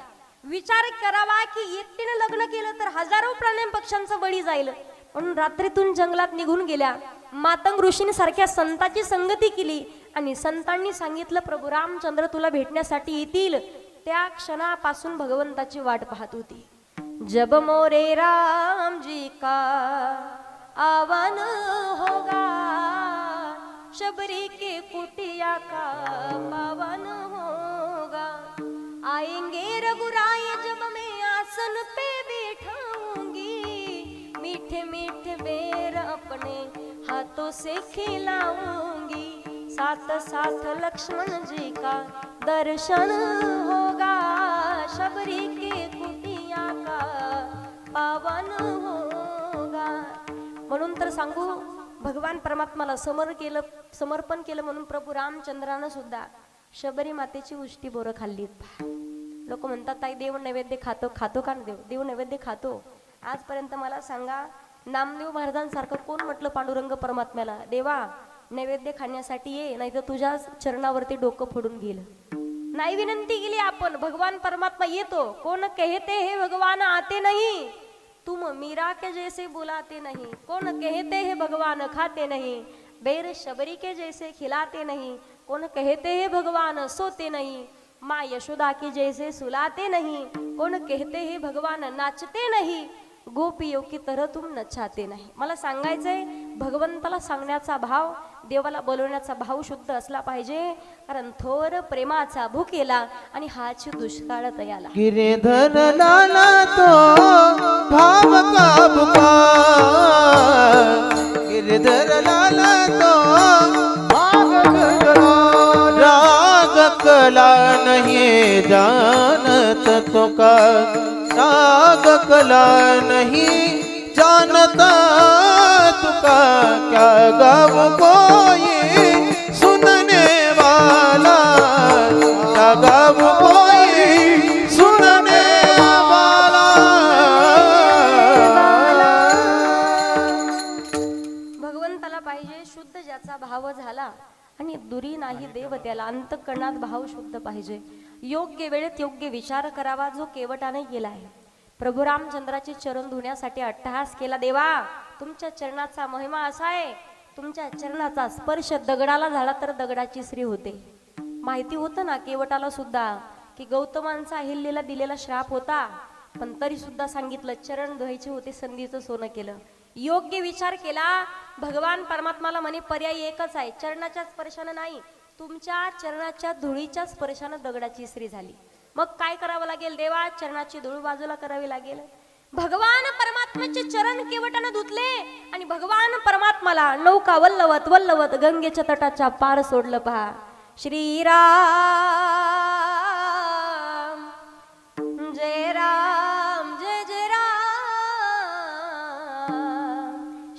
Speaker 1: विचार करावा की एकटीने लग्न केलं तर हजारो प्राणी पक्ष्यांचा बळी जाईल, म्हणून रात्रीतून जंगलात निघून गेल्या. मातंग ऋषींसारख्या संतांची संगती केली आणि संतांनी सांगितलं, प्रभू रामचंद्र तुला भेटण्यासाठी येतील. त्या क्षणापासून भगवंताची वाट पाहत होती. जब मोरे राम जी का आवन होगा, शबरी के कुटिया का पावन होगा. आएंगे रघुराय जब मैं आसन पे बैठाऊंगी, मीठे मीठे बेर अपने हाथों से खिलाऊंगी. साथ साथ लक्ष्मण जी का दर्शन होगा, शबरी के कुटिया का पावन होगा. म्हणून तर सांगू, भगवान परमात्माला समर्पण केलं म्हणून प्रभू रामचंद्रानं सुद्धा शबरी मातेची उष्टी बोरं खाल्लीत. लोक म्हणतात, ताई देव नैवेद्य खातो का? देव नैवेद्य खातो. आजपर्यंत मला सांगा, नामदेव महाराजांसारखं कोण म्हटलं पांडुरंग परमात्म्याला, देवा नैवेद्य खाण्यासाठी ये, नाही तर तुझ्या चरणावरती डोकं फोडून घेईल? नाही विनंती केली आपण. भगवान परमात्मा येतो. कोण कहते हे भगवान आते नहीं, तुम मीरा के जैसे बुलाते नहीं. कौन कहते हैं भगवान खाते नहीं, बेर शबरी के जैसे खिलाते नहीं. कौन कहते हैं भगवान सोते नहीं, माँ यशोदा के जैसे सुलाते नहीं. कौन कहते हैं भगवान नाचते नहीं, गोपियों की तरह तुम नचाते नाही. मला सांगायचंय, भगवंताला सांगण्याचा भाव, देवाला बोलवण्याचा भाव शुद्ध असला पाहिजे. कारण थोर प्रेमाचा भुकेला आणि हाची दुष्काळ तयाला.
Speaker 2: गिरिधर लाला तो भाव का पुकार, गिरिधर लाला तो भाव का, राग कला नहीं जानत तो का, राग कला नहीं जानता तुका. क्या गाँव कोई सुनने वाला गाऊ कोई सुनने वाला.
Speaker 1: भगवंताला पाहिजे शुद्ध ज्याचा भाव झाला आणि दुरी नाही देव त्याला. अंतःकरणात भाव शुद्ध पाहिजे. योग्य वेळेत योग्य विचार करावा जो केवटाने केला आहे. प्रभू रामचंद्राचे चरण धुण्यासाठी अट्टहास केला. देवा तुमच्या चरणाचा महिमा असा आहे, तुमच्या चरणाचा स्पर्श दगडाला झाला तर दगडाची श्री होते. माहिती होतं ना केवटाला सुद्धा की गौतमांचा अहिल्याला दिलेला श्राप होता, पण तरी सुद्धा सांगितलं चरण धुवायचे होते, संधीचं सोनं केलं. योग्य विचार केला. भगवान परमात्माला म्हणे पर्याय एकच आहे, चरणाच्या स्पर्शानं नाही, तुमच्या चरणाच्या धुळीच्या स्पर्शानं दगडाची श्री झाली. मग काय करावं लागेल देवा? चरणाची धूळ बाजूला करावी लागेल. भगवान परमात्म्याचे चरण केवटानं धुतले आणि भगवान परमात्माला नौका वल्लवत वल्लवत गंगेच्या तटाच्या पार सोडलं. पहा श्रीराम जय राम जय जय राम,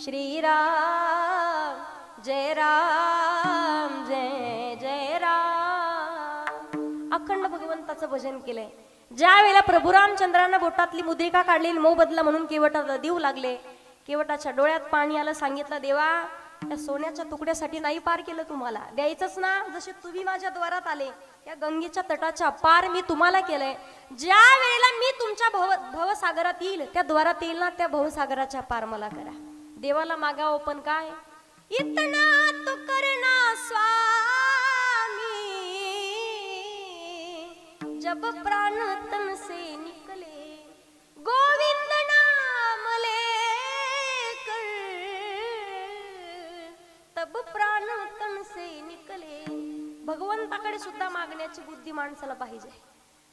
Speaker 1: श्रीराम जय राम जय जय राम. अखंड भगवंताचं भजन केलंय. ज्या वेळेला प्रभू रामचंद्रांना बोटातली मुद्रिका काढली, मोबदला म्हणून केवटाला देऊ लागले. केवटाच्या डोळ्यात पाणी आलं. सांगितलं देवा त्या सोन्याच्या तुकड्यासाठी नाही पार केलं, तुम्हाला द्यायचंच ना. जसे तुम्ही माझ्या द्वारात आले, या गंगेच्या तटाच्या पार मी तुम्हाला केलंय. ज्या वेळेला मी तुमच्या भवसागरात येईल, त्या द्वारात येईल ना, त्या भवसागराच्या पार मला करा. देवाला मागावं पण काय? इतना तो करना स्वामी जब प्राण तन से निकले, गोविंद नाम लेकर तब प्राण तन से निकले. भगवंताकडे सुद्धा मागण्याची बुद्धी माणसाला पाहिजे.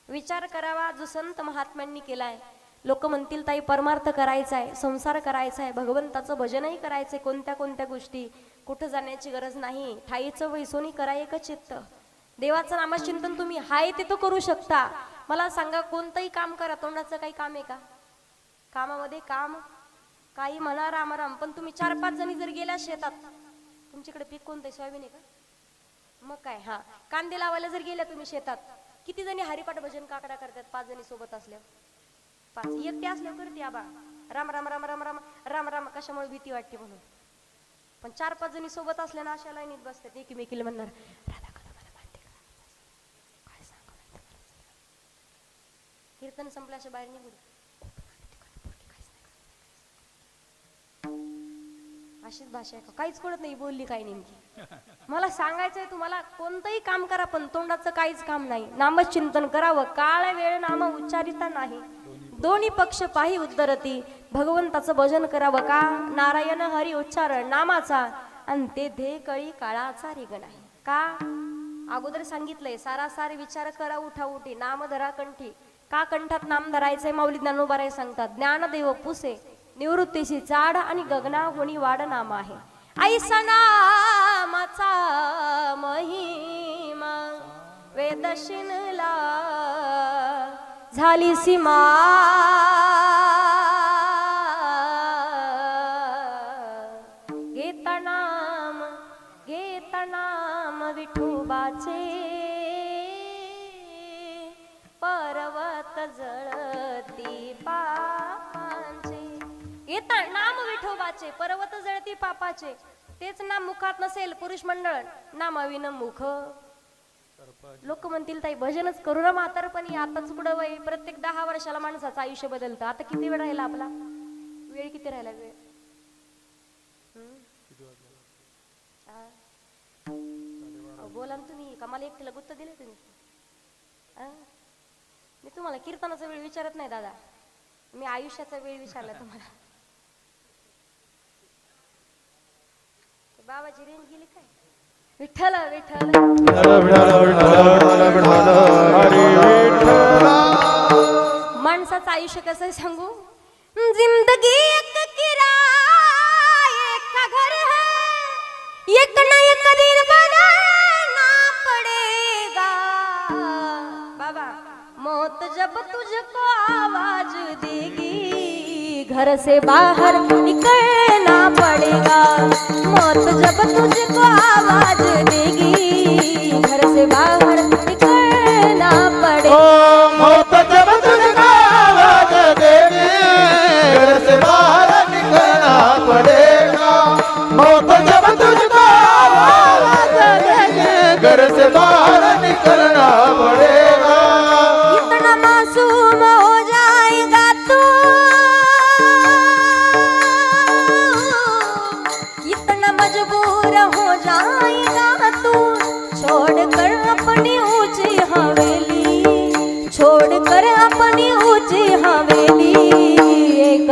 Speaker 1: विचार करावा जो संत महात्म्यांनी केलाय. लोक म्हणतील ताई परमार्थ करायचा आहे, संसार करायचा आहे, भगवंताचं भजनही करायचंय, कोणत्या कोणत्या गोष्टी, कुठं जाण्याची गरज नाही. ठाईचं वैसोनी करा एक चित्त. देवाचं नामचिंतन तुम्ही हाय ते तो करू शकता. मला सांगा कोणतंही काम करा, तोंडाचं काही काम आहे का? कामामध्ये काम काही म्हणा राम राम, पण तुम्ही 4-5 जणी जर गेल्या शेतात, तुमच्याकडे पीक कोणतं? सोयाबीन आहे का? मग काय, हा कांदे लावायला जर गेल्या तुम्ही शेतात, किती जणी हरिपाठ भजन काकडा करतात? 5 जणी सोबत असल्या, 5 एकटे असल्यावर करते आबा राम राम राम राम राम राम राम. कशामुळे? भीती वाटते म्हणून. पण 4-5 जणी सोबत असल्या ना, अशा लाईनीत बसतात, एकमेकीला म्हणणार राधा कथा मला माहिती का, काय सांगू कीर्तन संपल्याच्या बाहेर निघू. अशीच भाषा आहे का? काहीच कळत नाही बोलली काय नेमकी. मला सांगायचंय तुम्हाला, कोणतंही काम करा पण तोंडाचं काहीच काम नाही. नामचिंतन करावं, काळ वेळ नाम उच्चारिता नाही, दोन्ही पक्ष पाही उद्धरती. भगवंताचं भजन करावं का? नारायण हरी उच्चारण नामाचा, आणि ते धे कळी काळाचा रिगण आहे का? अगोदर सांगितलंय सारासार विचार करा उठा उठी, नाम धरा कंठी. का कंठात नाम धरायचंय? माऊली ज्ञानोबाराय सांगतात, ज्ञानदेव पुसे निवृत्तीची चाड आणि गगना होणी वाड नाम आहे. ऐसा नामाचा महिमा वेद शिनला झाली सीमा. घेता नाम विठोबाचे, पर्वत जळती पापांचे. घेता नाम विठोबाचे, पर्वत जळती पापाचे. तेच नाम मुखात नसेल पुरुष मंडळ, नामाविन मुख. लोक म्हणतील ताई भजनच करू ना म्हातारपणी. आताच पुढं वय, प्रत्येक 10 वर्षाला माणसाचं आयुष्य बदलतं. आता किती वेळ राहिला आपला? वेळ किती राहिला? वेळ बोला ना तुम्ही, का मला एकटीला गुत्त दिले तुम्ही? मी तुम्हाला कीर्तनाचा वेळ विचारत नाही दादा, मी आयुष्याचा वेळ विचारला तुम्हाला. बाबाची रेंज गेली काय? विठ्ठल विठ्ठल माणसाचं आयुष्य कसं सांगू? जिंदगी एक किराए का घर है, एक ना एक दिन बनाना पड़ेगा. बाबा मौत जब तुझको आवाज देगी, घर से बाहर निकलना पड़ेगा. मौत जब तुझको आवाज देगी, घर से बाहर निकलना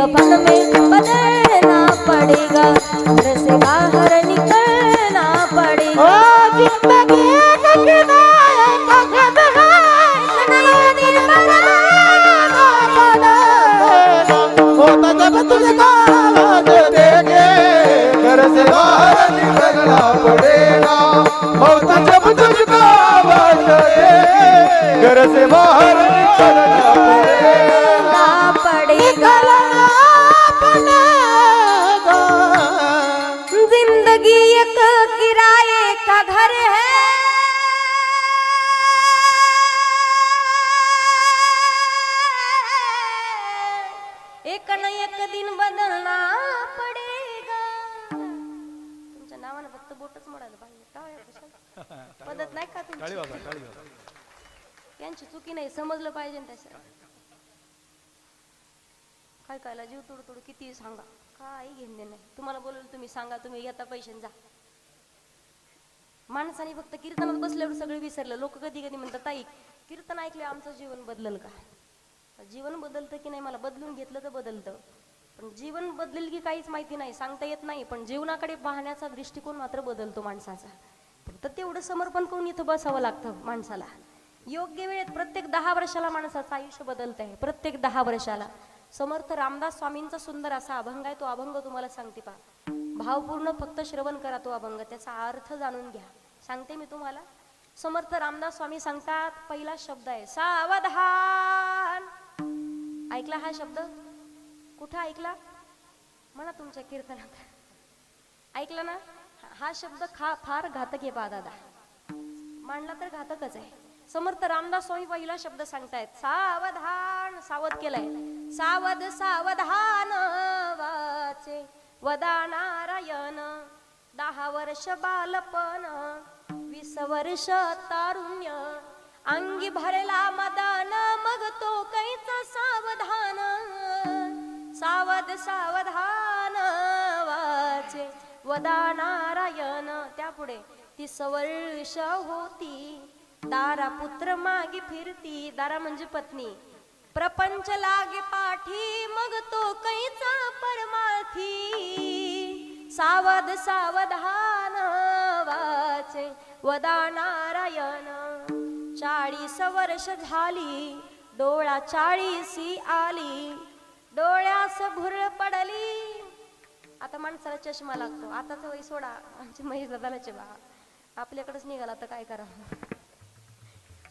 Speaker 1: वफन में बदलना पड़ेगा, घर से बाहर निकलना पड़ेगा।
Speaker 2: जिंदगी का किनारे का गद है, नया दिन बनाना पड़ेगा। होता जब तुझको आवाज देंगे, घर से बाहर निकलना पड़ेगा। होता जब तुझको आवाज देंगे, घर से बाहर निकलना पड़ेगा। निकलना पड़ेगा।
Speaker 1: जिंदगी एक किराए का घर है, एक न एक दिन बदलना पडेगा. तुमच्या नावानं फक्त बोटच मोडायला पाहिजे, टाळ्या कशाला? पद्धत नाही का तुमची? यांची चुकी नाही, समजलं पाहिजे ना त्याच्या. काय कायला जीव तोड तोड किती सांगा, काही घेणे नाही. तुम्हाला बोलवलं तुम्ही सांगा, तुम्ही घेता पैसे जा. माणसाने फक्त कीर्तनात बसल्यावर सगळे विसरलं. लोक कधी कधी म्हणतात ताई कीर्तन ऐकले आमचं जीवन बदलल का? जीवन बदलतं की नाही मला बदलून घेतलं तर बदलतं, पण जीवन बदलेल की काहीच माहिती नाही, सांगता येत नाही. पण जीवनाकडे पाहण्याचा दृष्टिकोन मात्र बदलतो माणसाचा. फक्त तेवढं समर्पण करून इथं बसावं लागतं माणसाला. योग्य वेळेत प्रत्येक 10 वर्षाला माणसाचं आयुष्य बदलत आहे, प्रत्येक 10 वर्षाला. समर्थ रामदास स्वामींचा सुंदर असा अभंग आहे, तो अभंग तुम्हाला सांगते पहा. भावपूर्ण फक्त श्रवण करा तो अभंग, त्याचा अर्थ जाणून घ्या. सांगते मी तुम्हाला. समर्थ रामदास स्वामी सांगतात, पहिला शब्द आहे सावधान. ऐकला हा शब्द? कुठं ऐकला? म्हणा तुमच्या कीर्तनात ऐकला ना? हा शब्द फार घातक आहे पहा दादा, मांडला तर घातकच आहे. समर्थ रामदास स्वामी पहिला शब्द सांगतायत सावधान. सावध केलाय. सावध सावधान वाचे वदा नारायण. 10 वर्ष बालपण 20 वर्ष तारुण्य. अंगी भरला मदान मग तो कैचा सावधान. सावध सावधान वाचे वदा नारायण. त्यापुढे 30 वर्ष होती दारा पुत्र मागे फिरती. दारा म्हणजे पत्नी. प्रपंच लागे पाठी मग तो कैचा परमार्थी. सावध सावधान वाचे वदा नारायण. 40 वर्ष झाली डोळा 40 आली. डोळ्यास भुरळ पडली. आता माणसाला चष्मा लागतो. आताच वय सोडा, आमची महेश दादालाचे बा आपल्याकडेच निघाला तर काय करावं.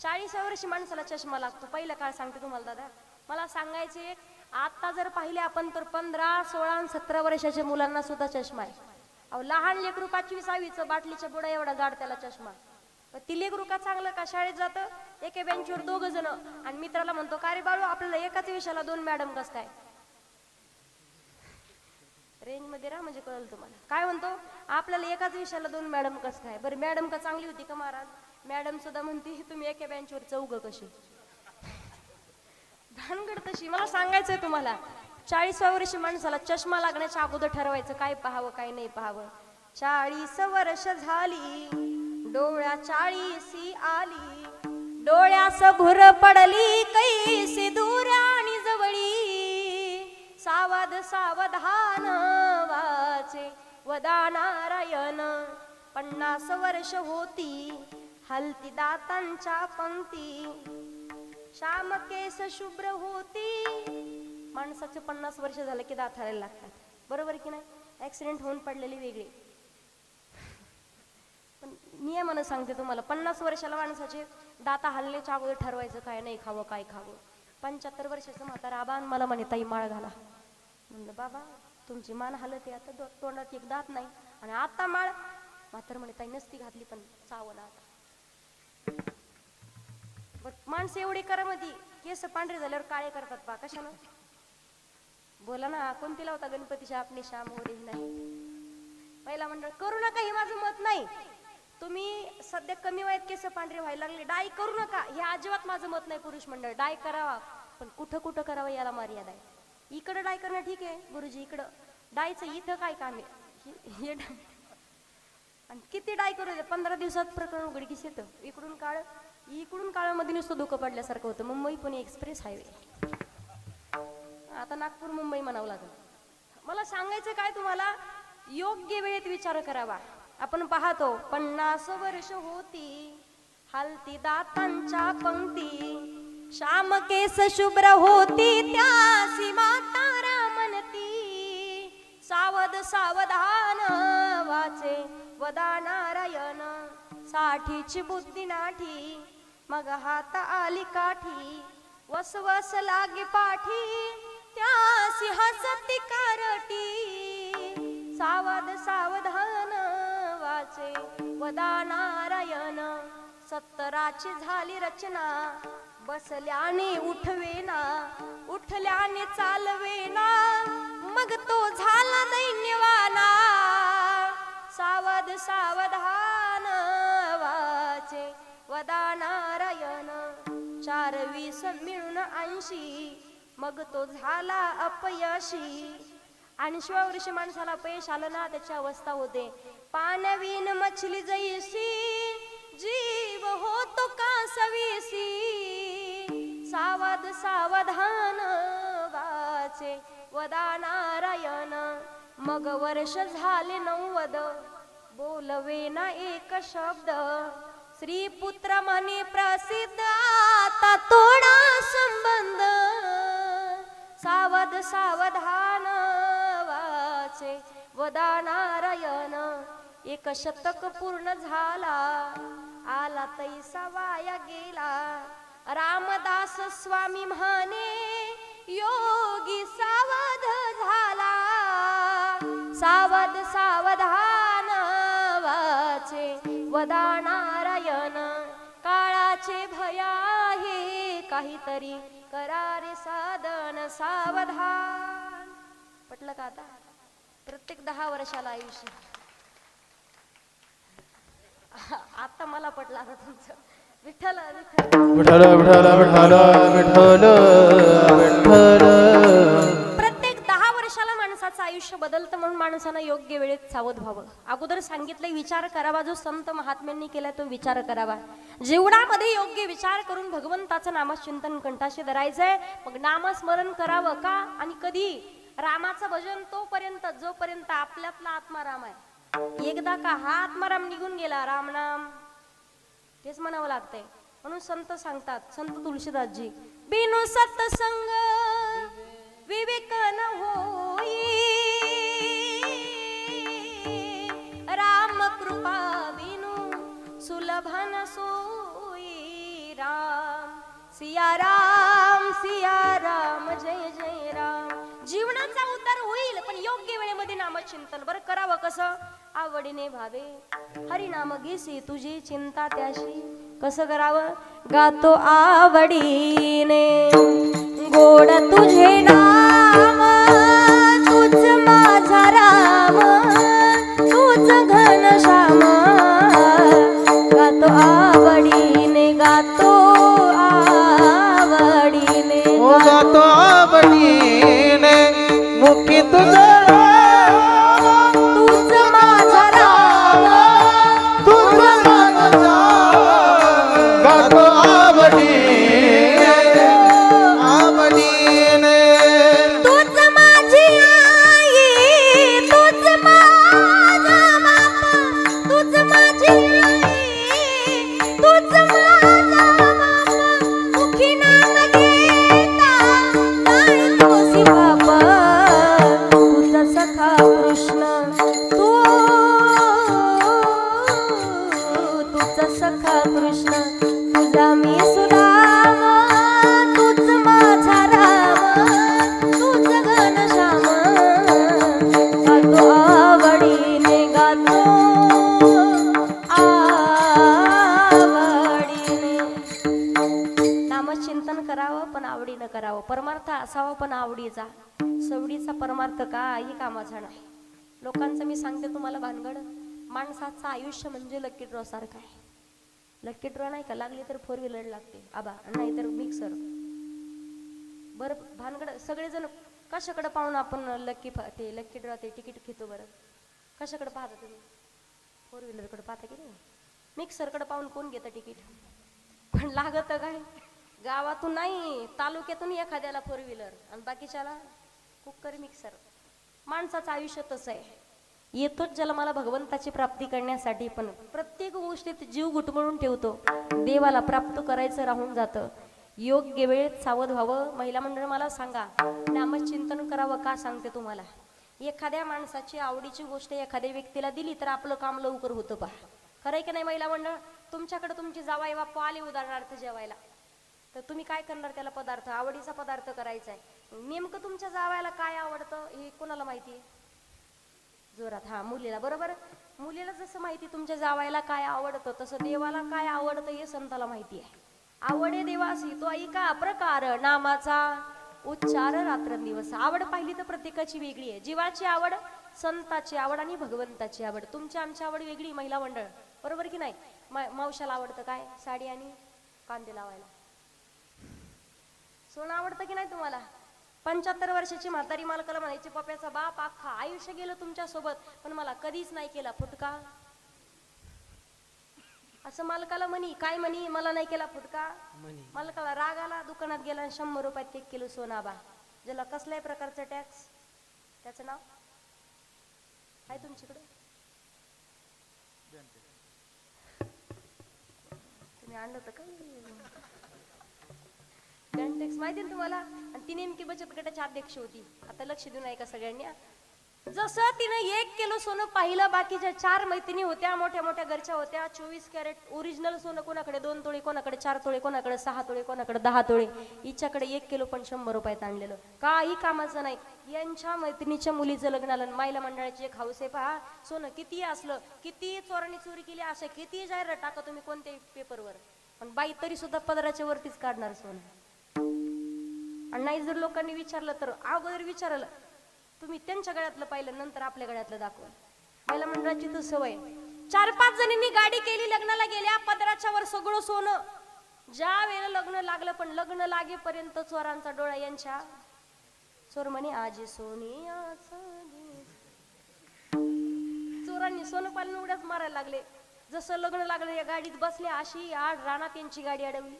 Speaker 1: 40 वर्षी माणसाला चष्मा लागतो. पहिला काळ सांगते तुम्हाला दादा. मला सांगायचे आता जर पाहिले आपण तर 15, 16, 17 वर्षाच्या मुलांना सुद्धा चष्मा आहे. अहो लहान लेकरू 5वी 6वीचं बाटलीच्या बुडा एवढा गाड त्याला चष्मा. ती लेकरू का चांगलं का शाळेत जातं एके बेंचवर 2 जण आणि मित्राला म्हणतो का रे बाळू आपल्याला एकाच विषयाला 2 मॅडम कस काय? रेंज मध्ये राहा म्हणजे कळलं तुम्हाला. काय म्हणतो आपल्याला एकाच विषयाला 2 मॅडम कस काय? बरं मॅडम का चांगली होती का महाराज? मॅडम सुद्धा म्हणते तुम्ही एका बेंचवर 4 कशी भानगड तशी. मला सांगायचंय तुम्हाला 40व्या वर्षी माणसाला चष्मा लागण्याच्या अगोदर ठरवायचं काय पाहावं काय नाही पाहावं. 40 वर्ष झाली डोळ्या 40 आली. डोळ्यास भुर पडली कैसी दूर आणि जवळी. सावध सावधान वाचे वदा नारायण. 50 वर्ष होती हलती दातांच्या पंक्ती. श्याम केस शुभ्र होती. माणसाचे 50 वर्ष झाले की दात हलायला लागतात, बरोबर की नाही? ऍक्सिडेंट होऊन पडलेली वेगळी. पण नियमानं सांगते तुम्हाला 50 वर्षाला माणसाचे दाता हलण्याच्या अगोदर ठरवायचं काय नाही खावं काय खावं. 75 वर्षाचं म्हातारा आबा मला म्हणे ताई माळ घाला. म्हणलं बाबा तुमची मान हलते आता तोंडात एक दात नाही आणि आता माळ. म्हातार म्हणे ताई नसती घातली पण चावं ना आता. माणसं एवढी करामध्ये केस पांढरे झाल्यावर काळे करतात पा कशानं? बोला ना कोणती लावता गणपतीच्या आपली श्याम मोरे नाही. पहिला मंडळ करू नका हे माझं मत नाही. तुम्ही सध्या कमी वयात केस पांढरे व्हायला लागले डाय करू नका हे अजिबात माझं मत नाही. पुरुष मंडळ डाय करावा पण कुठं कुठं करावं याला मर्यादा आहे. इकडं डाय करणं ठीक आहे गुरुजी, इकडं डायचं इथं काय काम आहे? आणि किती डाय करू दे 15 दिवसात प्रकरण उघडकीस येतं. इकडून काळामध्ये नुसतं धुकं पडल्यासारखं होतं. मुंबई पुणे एक्सप्रेस हायवे आता नागपूर मुंबई म्हणावं लागेल. मला सांगायचं काय तुम्हाला, योग्य वेळेत विचार करावा. आपण पाहतो 50 वर्ष होती हालती दातांच्या पंक्ती, श्याम केस शुभ्र होती त्यासी माता म्हणती, सावध सावधान वाचे वदा नारायण, साठीची बुद्धी नाठी मग हात आली काठी, वसवस लागे पाठी त्यासी हसती कारटी, सावध सावधान वाचे वदा नारायण, 70ची झाली रचना बसल्याने उठवेना, उठल्याने चालवेना मग तो झाला दैन्यवाना, सावध सावधान वाचे वदा नारायण, 420 मिळून 80 मग तो झाला अपयशी. 80व्या वर्षी माणसाला अपयश आलं ना त्याची अवस्था होते पाणवीन मछली जैसी, जीव होतो कासवीसी, सावध सावधान वाचे वदा नारायण, मग वर्ष झाले 90 बोलवे ना एक शब्द, श्री पुत्र म्हणे प्रसिद्ध आता तोडा संबंध, सावध सावधान वाचे वदा नारायण, 1 शतक पूर्ण झाला आला तैसा वाया गेला, रामदास स्वामी म्हणे योगी सावध झाला, सावध सावधान वाचे वदा नारायण, काळाचे भय आहे काहीतरी करारे साधन सावधान. पटलं का आता? प्रत्येक 10 वर्षाला आयुष्य. आता मला पटलं आता तुमचं. विठ्ठल विठ्ठल
Speaker 2: विठ्ठल विठ्ठल विठ्ठल विठ्ठल.
Speaker 1: प्रत्येक 10 वर्षाला माणसाचं आयुष्य बदलतं, म्हणून माणसानं योग्य वेळेत सावध व्हावं. अगोदर सांगितलंय विचार करावा, जो संत महात्म्यांनी केलाय तो विचार करावा. जीवनामध्ये योग्य विचार करून भगवंताचं नामचिंतन कंठाशी धरायचंय. मग नामस्मरण करावं का आणि कधी? रामाचं भजन तोपर्यंत जोपर्यंत आपल्यातला आत्मा राम आहे. एकदा का हा आत्माराम निघून गेला, राम नाम तेच म्हणावं लागतंय. म्हणून संत सांगतात, संत तुलसीदासजी, बिनु सत्संग विवेक न होई, राम कृपा बिनु सुलभ न सोई, राम सिया राम जय जय राम. जीवनाचा उद्धार होईल पण योग्य वेळेमध्ये नामचिंतन. बरं करावं कसं? आवडीने भावे हरिनाम घेसी तुझी चिंता त्याशी. कसं करावं? गातो आवडीने गोड तुझे नाम, तुझ माझा राम तुझ घनश्याम. गातो आवडीने गातो आवडीने
Speaker 2: गातो आवडीने मुखी तुझं
Speaker 1: करावं. परमार्थ असावा पण आवडीचा. सवडीचा परमार्थ काही कामाचा नाही. लोकांचं मी सांगते तुम्हाला भानगड, माणसाचं आयुष्य म्हणजे लकी ड्रॉ सारखं आहे. लकी ड्रॉ नाही का, लागली तर 4 व्हीलर लागते आबा, नाही तर मिक्सर. बरं भानगड सगळेजण कशाकडे पाहून आपण लकी ड्रॉ ते तिकीट घेतो? बरं कशाकडे पाहता तुम्ही? 4 व्हीलरकडे पाहता की नाही? मिक्सरकडे पाहून कोण घेतं तिकीट? पण लागत काय? गावातून नाही, तालुक्यातून एखाद्याला फोर व्हीलर आणि बाकीच्याला कुकर मिक्सर. माणसाचं आयुष्य तसं आहे. येतोच जन्माला भगवंताची प्राप्ती करण्यासाठी, पण प्रत्येक गोष्टीत जीव गुटमळून ठेवतो. देवाला प्राप्त करायचं राहून जातं. योग्य वेळेत सावध व्हावं. महिला मंडळ मला सांगा, नामचिंतन करावं. का सांगते तुम्हाला, एखाद्या माणसाची आवडीची गोष्ट एखाद्या व्यक्तीला दिली तर आपलं काम लवकर होतं. पहा, खरंय की नाही महिला मंडळ? तुमच्याकडे तुमची जावाई बापू आले उदाहरणार्थ जेवायला, तर तुम्ही काय करणार? त्याला पदार्थ, आवडीचा पदार्थ करायचा आहे. नेमकं तुमच्या जावायला काय आवडतं हे कोणाला माहिती आहे? जोरात, हा, मुलीला. बरोबर, मुलीला जसं माहिती तुमच्या जावायला काय आवडतं, तसं देवाला काय आवडतं हे संताला माहिती आहे. आवडे देवासी तो ऐका प्रकार, नामाचा उच्चार रात्रंदिवस. आवड पाहिली तर प्रत्येकाची वेगळी आहे. जीवाची आवड, संताची आवड आणि भगवंताची आवड. तुमची आमची आवड वेगळी महिला मंडळ, बरोबर की नाही? मावशाला आवडतं काय? साडी आणि कांदे लावायला. सोनं आवडतं की नाही तुम्हाला? 75 वर्षाची म्हातारी मालकाला म्हणायची, पप्याचा बाप अख्खा आयुष्य गेलं तुमच्या सोबत, पण मला कधीच नाही केला फुटका. असं मालकाला म्हणी. काय म्हणी? मला नाही केला फुटका. मालकाला राग आला, दुकानात गेला, 100 रुपयात 1 किलो सोनाबा. ज्याला कसल्याही प्रकारचा टॅक्स, त्याचं नाव आहे तुमच्याकडे? तुम्ही आणलं तर काय टॅक्स माहिती ना तुम्हाला? आणि ती नेमकी बचत गटाची अध्यक्ष होती. आता लक्ष देऊन ऐका सगळ्यांनी. जसं तिनं 1 किलो सोनं पाहिलं, बाकीच्या 4 मैत्रिणी होत्या, मोठ्या मोठ्या घरच्या होत्या. 24 कॅरेट ओरिजिनल सोनं, कोणाकडे 2 तोळे, कोणाकडे 4 तोळे, कोणाकडे 6 तोळे, कोणाकडे 10 तोळे. हिच्याकडे 1 किलो पण 100 रुपयात आणलेलं. काही कामाचं नाही. यांच्या मैत्रिणीच्या मुलीचं लग्न आलं. महिला मंडळाची एक हाऊस आहे. पहा, सोनं किती असलं, किती चोरांनी चोरी केली, अशा किती जाहिरात टाका तुम्ही कोणत्याही पेपरवर, पण बाई तरी सुद्धा पदराच्या वरतीच काढणार सोनं. आणि नाही जर लोकांनी विचारलं तर अगोदर विचारलं, तुम्ही त्यांच्या गळ्यातलं पाहिलं, नंतर आपल्या गळ्यातलं दाखवा. महिला मंडळाची तर सवय. 4-5 जणींनी गाडी केली, लग्नाला गेल्या, पदराच्या वर सगळं सोनं. ज्या वेळेला लग्न लागलं, पण लग्न लागेपर्यंत चोरांचा डोळा यांच्या. चोर म्हणे आजी सोनियाचा दिस. चोरांनी सोनं पालून उड्याच मारायला लागले. जसं लग्न लागलं, या गाडीत बसले, अशी आड रानात यांची गाडी अडवली.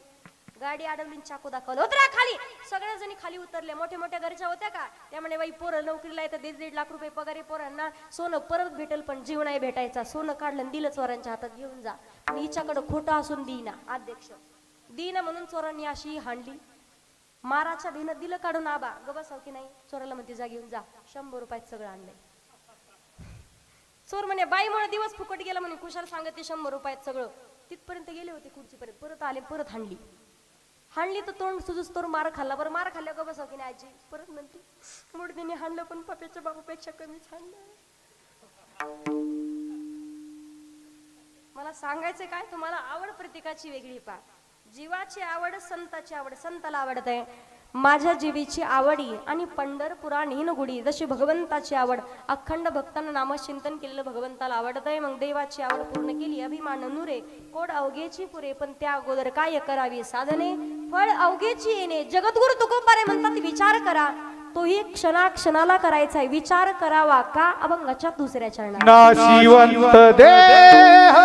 Speaker 1: गाडी अडवली, चाकू दाखवलं, उतरा खाली. सगळ्या जणी खाली उतरले. मोठ्या मोठ्या घरच्या होत्या का, त्यामुळे बाई पोरं नोकरीला येतात, 1.5 लाख रुपये पगार आहे पोरांना. सोनं परत भेटेल, पण जीव नाही भेटायचा. सोनं काढलं आणि दिलं चोरांच्या हातात, घेऊन जा. पण हिच्याकडं खोटं असून देईना अध्यक्ष, देईना म्हणून चोरांनी अशी हाणली. माराच्या भीनं दिलं काढून. आबा गबसाव की नाही? चोराला म्हणते जा घेऊन जा, 100 रुपयात सगळं आणलंय. चोर म्हणे बाईमुळे दिवस फुकट गेला म्हणे, कुशाल सांगते 100 रुपयात सगळं. तिथपर्यंत गेले होते खुर्चीपर्यंत, परत आले, परत हाणली. हाणली तर तोंड सुजूस तर मार खाल्ला. बरं मार खाल्ल्या का बसाव की नाही आजी? परत म्हणते मुडदीने हाणलं, पण पप्याच्या बापापेक्षा कमीच हाणलं. मला सांगायचं काय तुम्हाला, आवड प्रत्येकाची वेगळी. पा, जीवाची आवड, संताची आवड. संताला आवडत आहे माझ्या जीवीची आवडी आणि पंढरपुरा नीनगुडी. जशी भगवंताची आवड, अखंड भक्तांना नामचिंतन केलेलं भगवंताला आवडत आहे. मग देवाची आवड पूर्ण केली, अभिमान नुरे, कोड अवघेची पुरे. पण त्या अगोदर काय करावी साधने, फळ अवघेची येणे. जगद्गुरु तुकोबारे म्हणतात विचार करा, तोही क्षणाक्षणाला करायचा आहे. विचार करावा का अभंगाच्या दुसऱ्या चरणात.
Speaker 2: नाशिवंत देह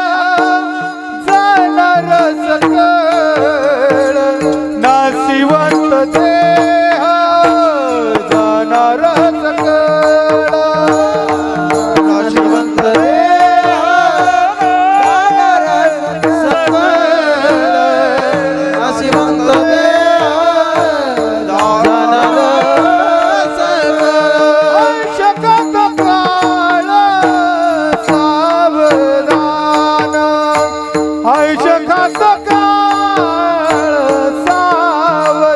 Speaker 2: जाणार सकळ, नाशिवंत देह जाणार सकळ, नाशिवंत देह जाणार सकळ, नाशिवंत देह जाणार सकळ. शकत काळ सावधान, शकत काळ सावधान,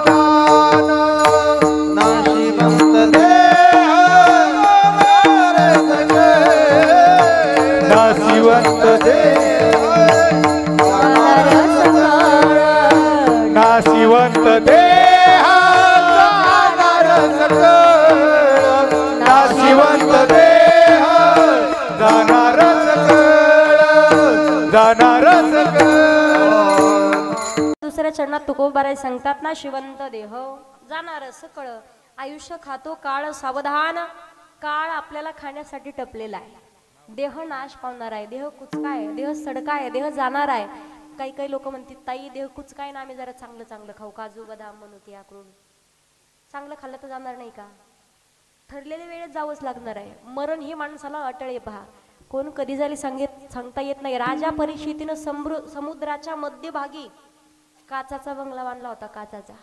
Speaker 2: नाशिवंत देह नाशिवंत देह नाशिवंत देह जाणार सकळ, नाशिवंत देह जाणार सकळ, जाणार सकळ.
Speaker 1: दुसऱ्या चरणात तुकोबाराय सांगतात ना, शिवंत देह जाणार सकळ. आयुष्य खातो काळ सावधान. काळ आपल्याला खाण्यासाठी टपलेला आहे. देह नाश पावणार आहे, देह कुचका आहे, देह सडका आहे, देह जाणार आहे. काही काही लोक म्हणतात ताई देह कुच काय ना, आम्ही जरा चांगलं चांगलं खाऊ, काजू बदाम म्हणू ते आकरून. चांगलं खाल्लं तर जाणार नाही का? ठरलेल्या वेळेत जावंच लागणार आहे. मरण ही माणसाला अटळ आहे. पहा, कोण कधी झाली सांगता येत नाही. राजा परीक्षितीनं समुद्राच्या मध्यभागी काचाचा बंगला बांधला होता, काचाचा,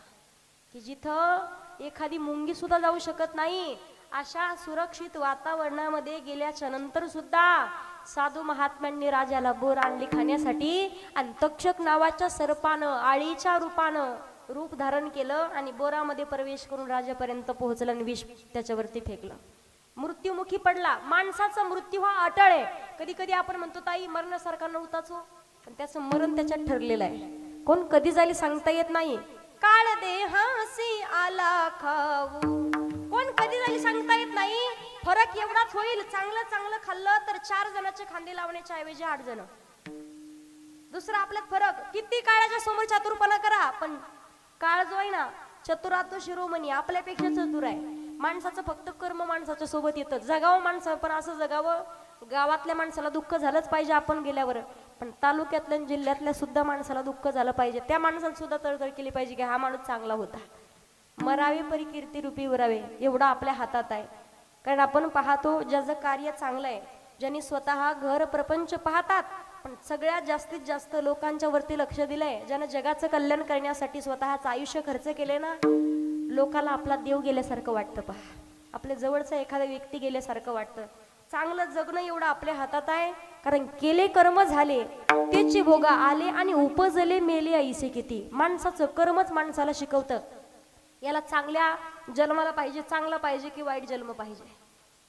Speaker 1: की जिथं एखादी मुंगी सुद्धा जाऊ शकत नाही. अशा सुरक्षित वातावरणामध्ये गेल्याच्या नंतर सुद्धा साधू महात्म्यांनी राजाला बोर आणली खाण्यासाठी, आणि तक्षक नावाच्या सर्पानं आळीच्या रूपानं रूप धारण केलं आणि बोरामध्ये प्रवेश करून राजापर्यंत पोहोचलं आणि विष त्याच्यावरती फेकलं. मृत्युमुखी पडला. माणसाचा मृत्यू हा अटळ आहे. कधी कधी आपण म्हणतो ताई मरणासारखा नव्हताच हो, पण त्याचं मरण त्याच्यात ठरलेलं आहे. कोण कधी जाईल सांगता येत नाही. काळ देहासी आला खाऊ, कोण कधी जाईल सांगता येत नाही. फरक एवढाच होईल, चांगलं चांगलं खाल्लं तर 4 जणांचे खांदे लावण्याच्या ऐवजी 8 जण. दुसरा आपल्यात फरक, किती काळाच्या समोर चातुरपणा करा, पण काळ जो आहे ना, चतुरातो शिरोमणी, आपल्यापेक्षा चतुर आहे. माणसाचं फक्त कर्म माणसाच्या सोबत येतं. जगावं माणसं, पण असं जगावं, गावातल्या माणसाला दुःख झालंच पाहिजे आपण गेल्यावर, पण तालुक्यातल्या जिल्ह्यातल्या सुद्धा माणसाला दुःख झालं पाहिजे. त्या माणसाला सुद्धा तळतळ केली पाहिजे की हा माणूस चांगला होता. मरावे परी कीर्ती रूपी उरावे, एवढं आपल्या हातात आहे. कारण आपण पाहतो ज्याचं कार्य चांगलं आहे, ज्यांनी स्वतः घर प्रपंच पाहतात, पण सगळ्यात जास्तीत जास्त लोकांच्या वरती लक्ष दिलंय, ज्यानं जगाचं कल्याण करण्यासाठी स्वतःचं आयुष्य खर्च केले ना, लोकाला आपला देव गेल्यासारखं वाटतं. पहा, आपल्या जवळचा एखादा व्यक्ती गेल्यासारखं वाटतं. चांगलं जगणं एवढं आपल्या हातात आहे. कारण केले कर्म झाले त्याचे भोगा आले, आणि उपजले मेले ऐसे किती. माणसाचं कर्मच माणसाला शिकवतं याला चांगल्या जन्माला पाहिजे, चांगला पाहिजे की वाईट जन्म पाहिजे,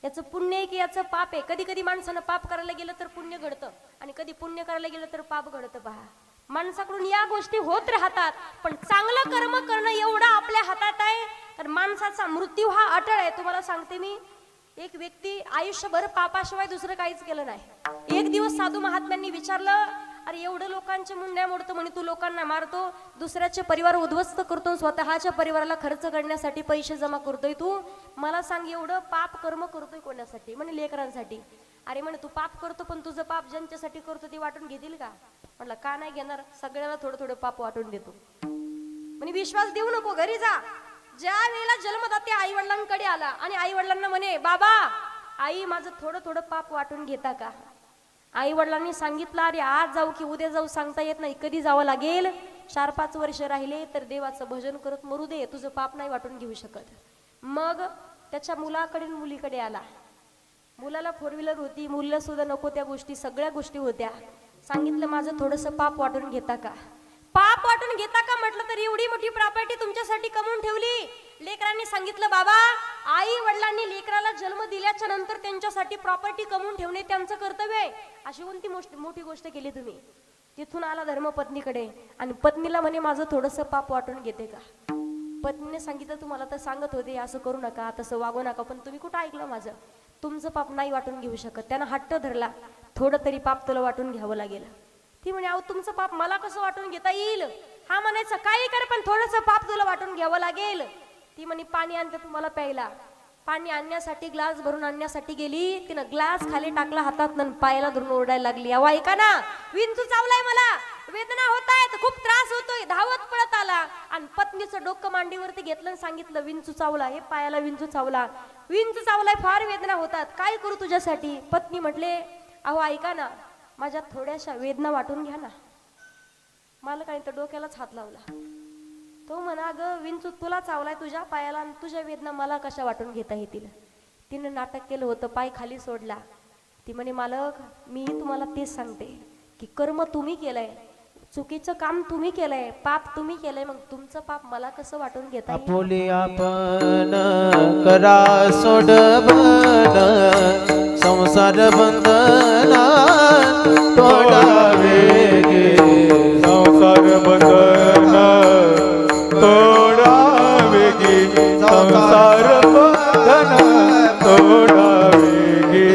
Speaker 1: याचं पुण्य आहे की याचं पाप आहे. कधी कधी माणसानं पाप करायला गेलं तर पुण्य घडतं, आणि कधी पुण्य करायला गेलं तर पाप घडतं. पहा, माणसाकडून या गोष्टी होत राहतात, पण चांगलं कर्म करणं एवढं आपल्या हातात आहे. तर माणसाचा मृत्यू हा अटळ आहे. तुम्हाला सांगते मी, एक व्यक्ती आयुष्यभर पापाशिवाय दुसरं काहीच केलं नाही. एक दिवस साधू महात्म्यांनी विचारलं, अरे एवढं लोकांचे मुंड्या मोडतो म्हणे, तू लोकांना मारतो, दुसऱ्याचे परिवार उद्ध्वस्त करतो, स्वतःच्या परिवाराला खर्च करण्यासाठी पैसे जमा करतोय, तू मला सांग एवढं पाप कर्म करतोय कोणासाठी? म्हणे लेकरांसाठी. अरे म्हणे तू पाप करतो, पण तुझं पाप ज्यांच्यासाठी करतो ते वाटून घेतील का? म्हटलं का नाही घेणार, सगळ्याला थोडं थोडं पाप वाटून देतो. म्हणे विश्वास देऊ नको, घरी जा. ज्या वेळेला जन्मदाते आई वडिलांकडे आला आणि आई वडिलांना म्हणे, बाबा आई माझं थोडं थोडं पाप वाटून घेता का? आई वडिलांनी सांगितलं, अरे आज जाऊ की उद्या जाऊ सांगता येत नाही, कधी जावं लागेल. 4-5 वर्ष राहिले तर देवाचं भजन करत मरू दे, तुझं पाप नाही वाटून घेऊ शकत. मग त्याच्या मुलाकडे मुलीकडे आला. मुलाला 4 व्हीलर होती, मुलीला सुद्धा नको त्या गोष्टी, सगळ्या गोष्टी होत्या. सांगितलं माझं थोडंसं पाप वाटून घेता का? पाप वाटून घेता का म्हटलं तर एवढी मोठी प्रॉपर्टी तुमच्यासाठी कमवून ठेवली. लेकरांनी सांगितलं, बाबा आई वडिलांनी लेकराला जन्म दिल्याच्या नंतर त्यांच्यासाठी प्रॉपर्टी कमवून ठेवणे त्यांचं कर्तव्य आहे. अशी कोणती मोठी गोष्ट केली तुम्ही? तिथून आला धर्मपत्नीकडे आणि पत्नीला म्हणे माझं थोडंसं पाप वाटून घेते का? पत्नीने सांगितलं, तुम्हाला तर सांगत होते असं करू नका, तसं वागू नका, पण तुम्ही कुठं ऐकलं माझं? तुमचं पाप नाही वाटून घेऊ शकत. त्यानं हट्ट धरला, थोडं तरी पाप तुला वाटून घ्यावं लागेल. ती म्हणे, अहो तुमचं पाप मला कसं वाटून घेता येईल? हा म्हणायचं काही कर, पण थोडंसं पाप तुला वाटून घ्यावं लागेल. ती म्हणे पाणी आणते तुम्हाला प्यायला. पाणी आणण्यासाठी ग्लास भरून आणण्यासाठी गेली, तिनं ग्लास खाली टाकला हातात आणि पायाला धरून ओरडायला लागली, अहो ऐका ना, विंचू चावलाय, मला वेदना होत आहेत, खूप त्रास होतोय. धावत पळत आला आणि पत्नीचं डोकं मांडीवरती घेतलं आणि सांगितलं, विंचू चावला, हे पायाला विंचू चावला, विंचू चावलाय, फार वेदना होतात, काय करू तुझ्यासाठी? पत्नी म्हटले, अहो ऐका ना, माझ्या थोड्याशा वेदना वाटून घ्या ना. मला काही तर डोक्यालाच हात लावला. तो म्हणा, ग विंचू तुला चावलाय तुझ्या पायाला, आणि तुझ्या वेदना मला कशा वाटून घेता येतील? तिने नाटक केलं होतं, पाय खाली सोडला. ती म्हणे, मालक मी तुम्हाला तेच सांगते की कर्म तुम्ही केलंय, चुकीचं काम तुम्ही केलंय, पाप तुम्ही केलंय, मग तुमचं पाप मला कसं वाटून घेता येईल?
Speaker 2: आपुले आपण करा सोडबन, संसार बंधना तोडावे गे.
Speaker 3: संसार बंधना तोडावे गे, संसार बंधना तोडावे गे.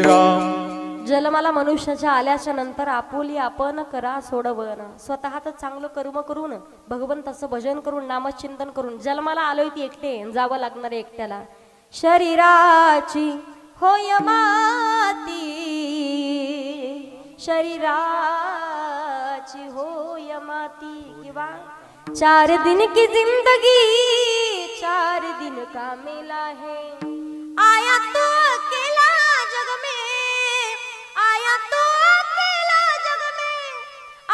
Speaker 3: राम
Speaker 1: जन्माला मनुष्याच्या आल्याच्या नंतर आपुली आपण करा सोडवन. स्वतःच चांगलं कर्म करून, भगवंताचं भजन करून, नामचिंतन करून जन्माला आलोय ती एकटे, जावं लागणार एकट्याला. शरीराची होय माती, शरीराची देवा 4 दिन की जिंदगी 4 दिन का मेला है आया तो अकेला जग में आया तो अकेला जग में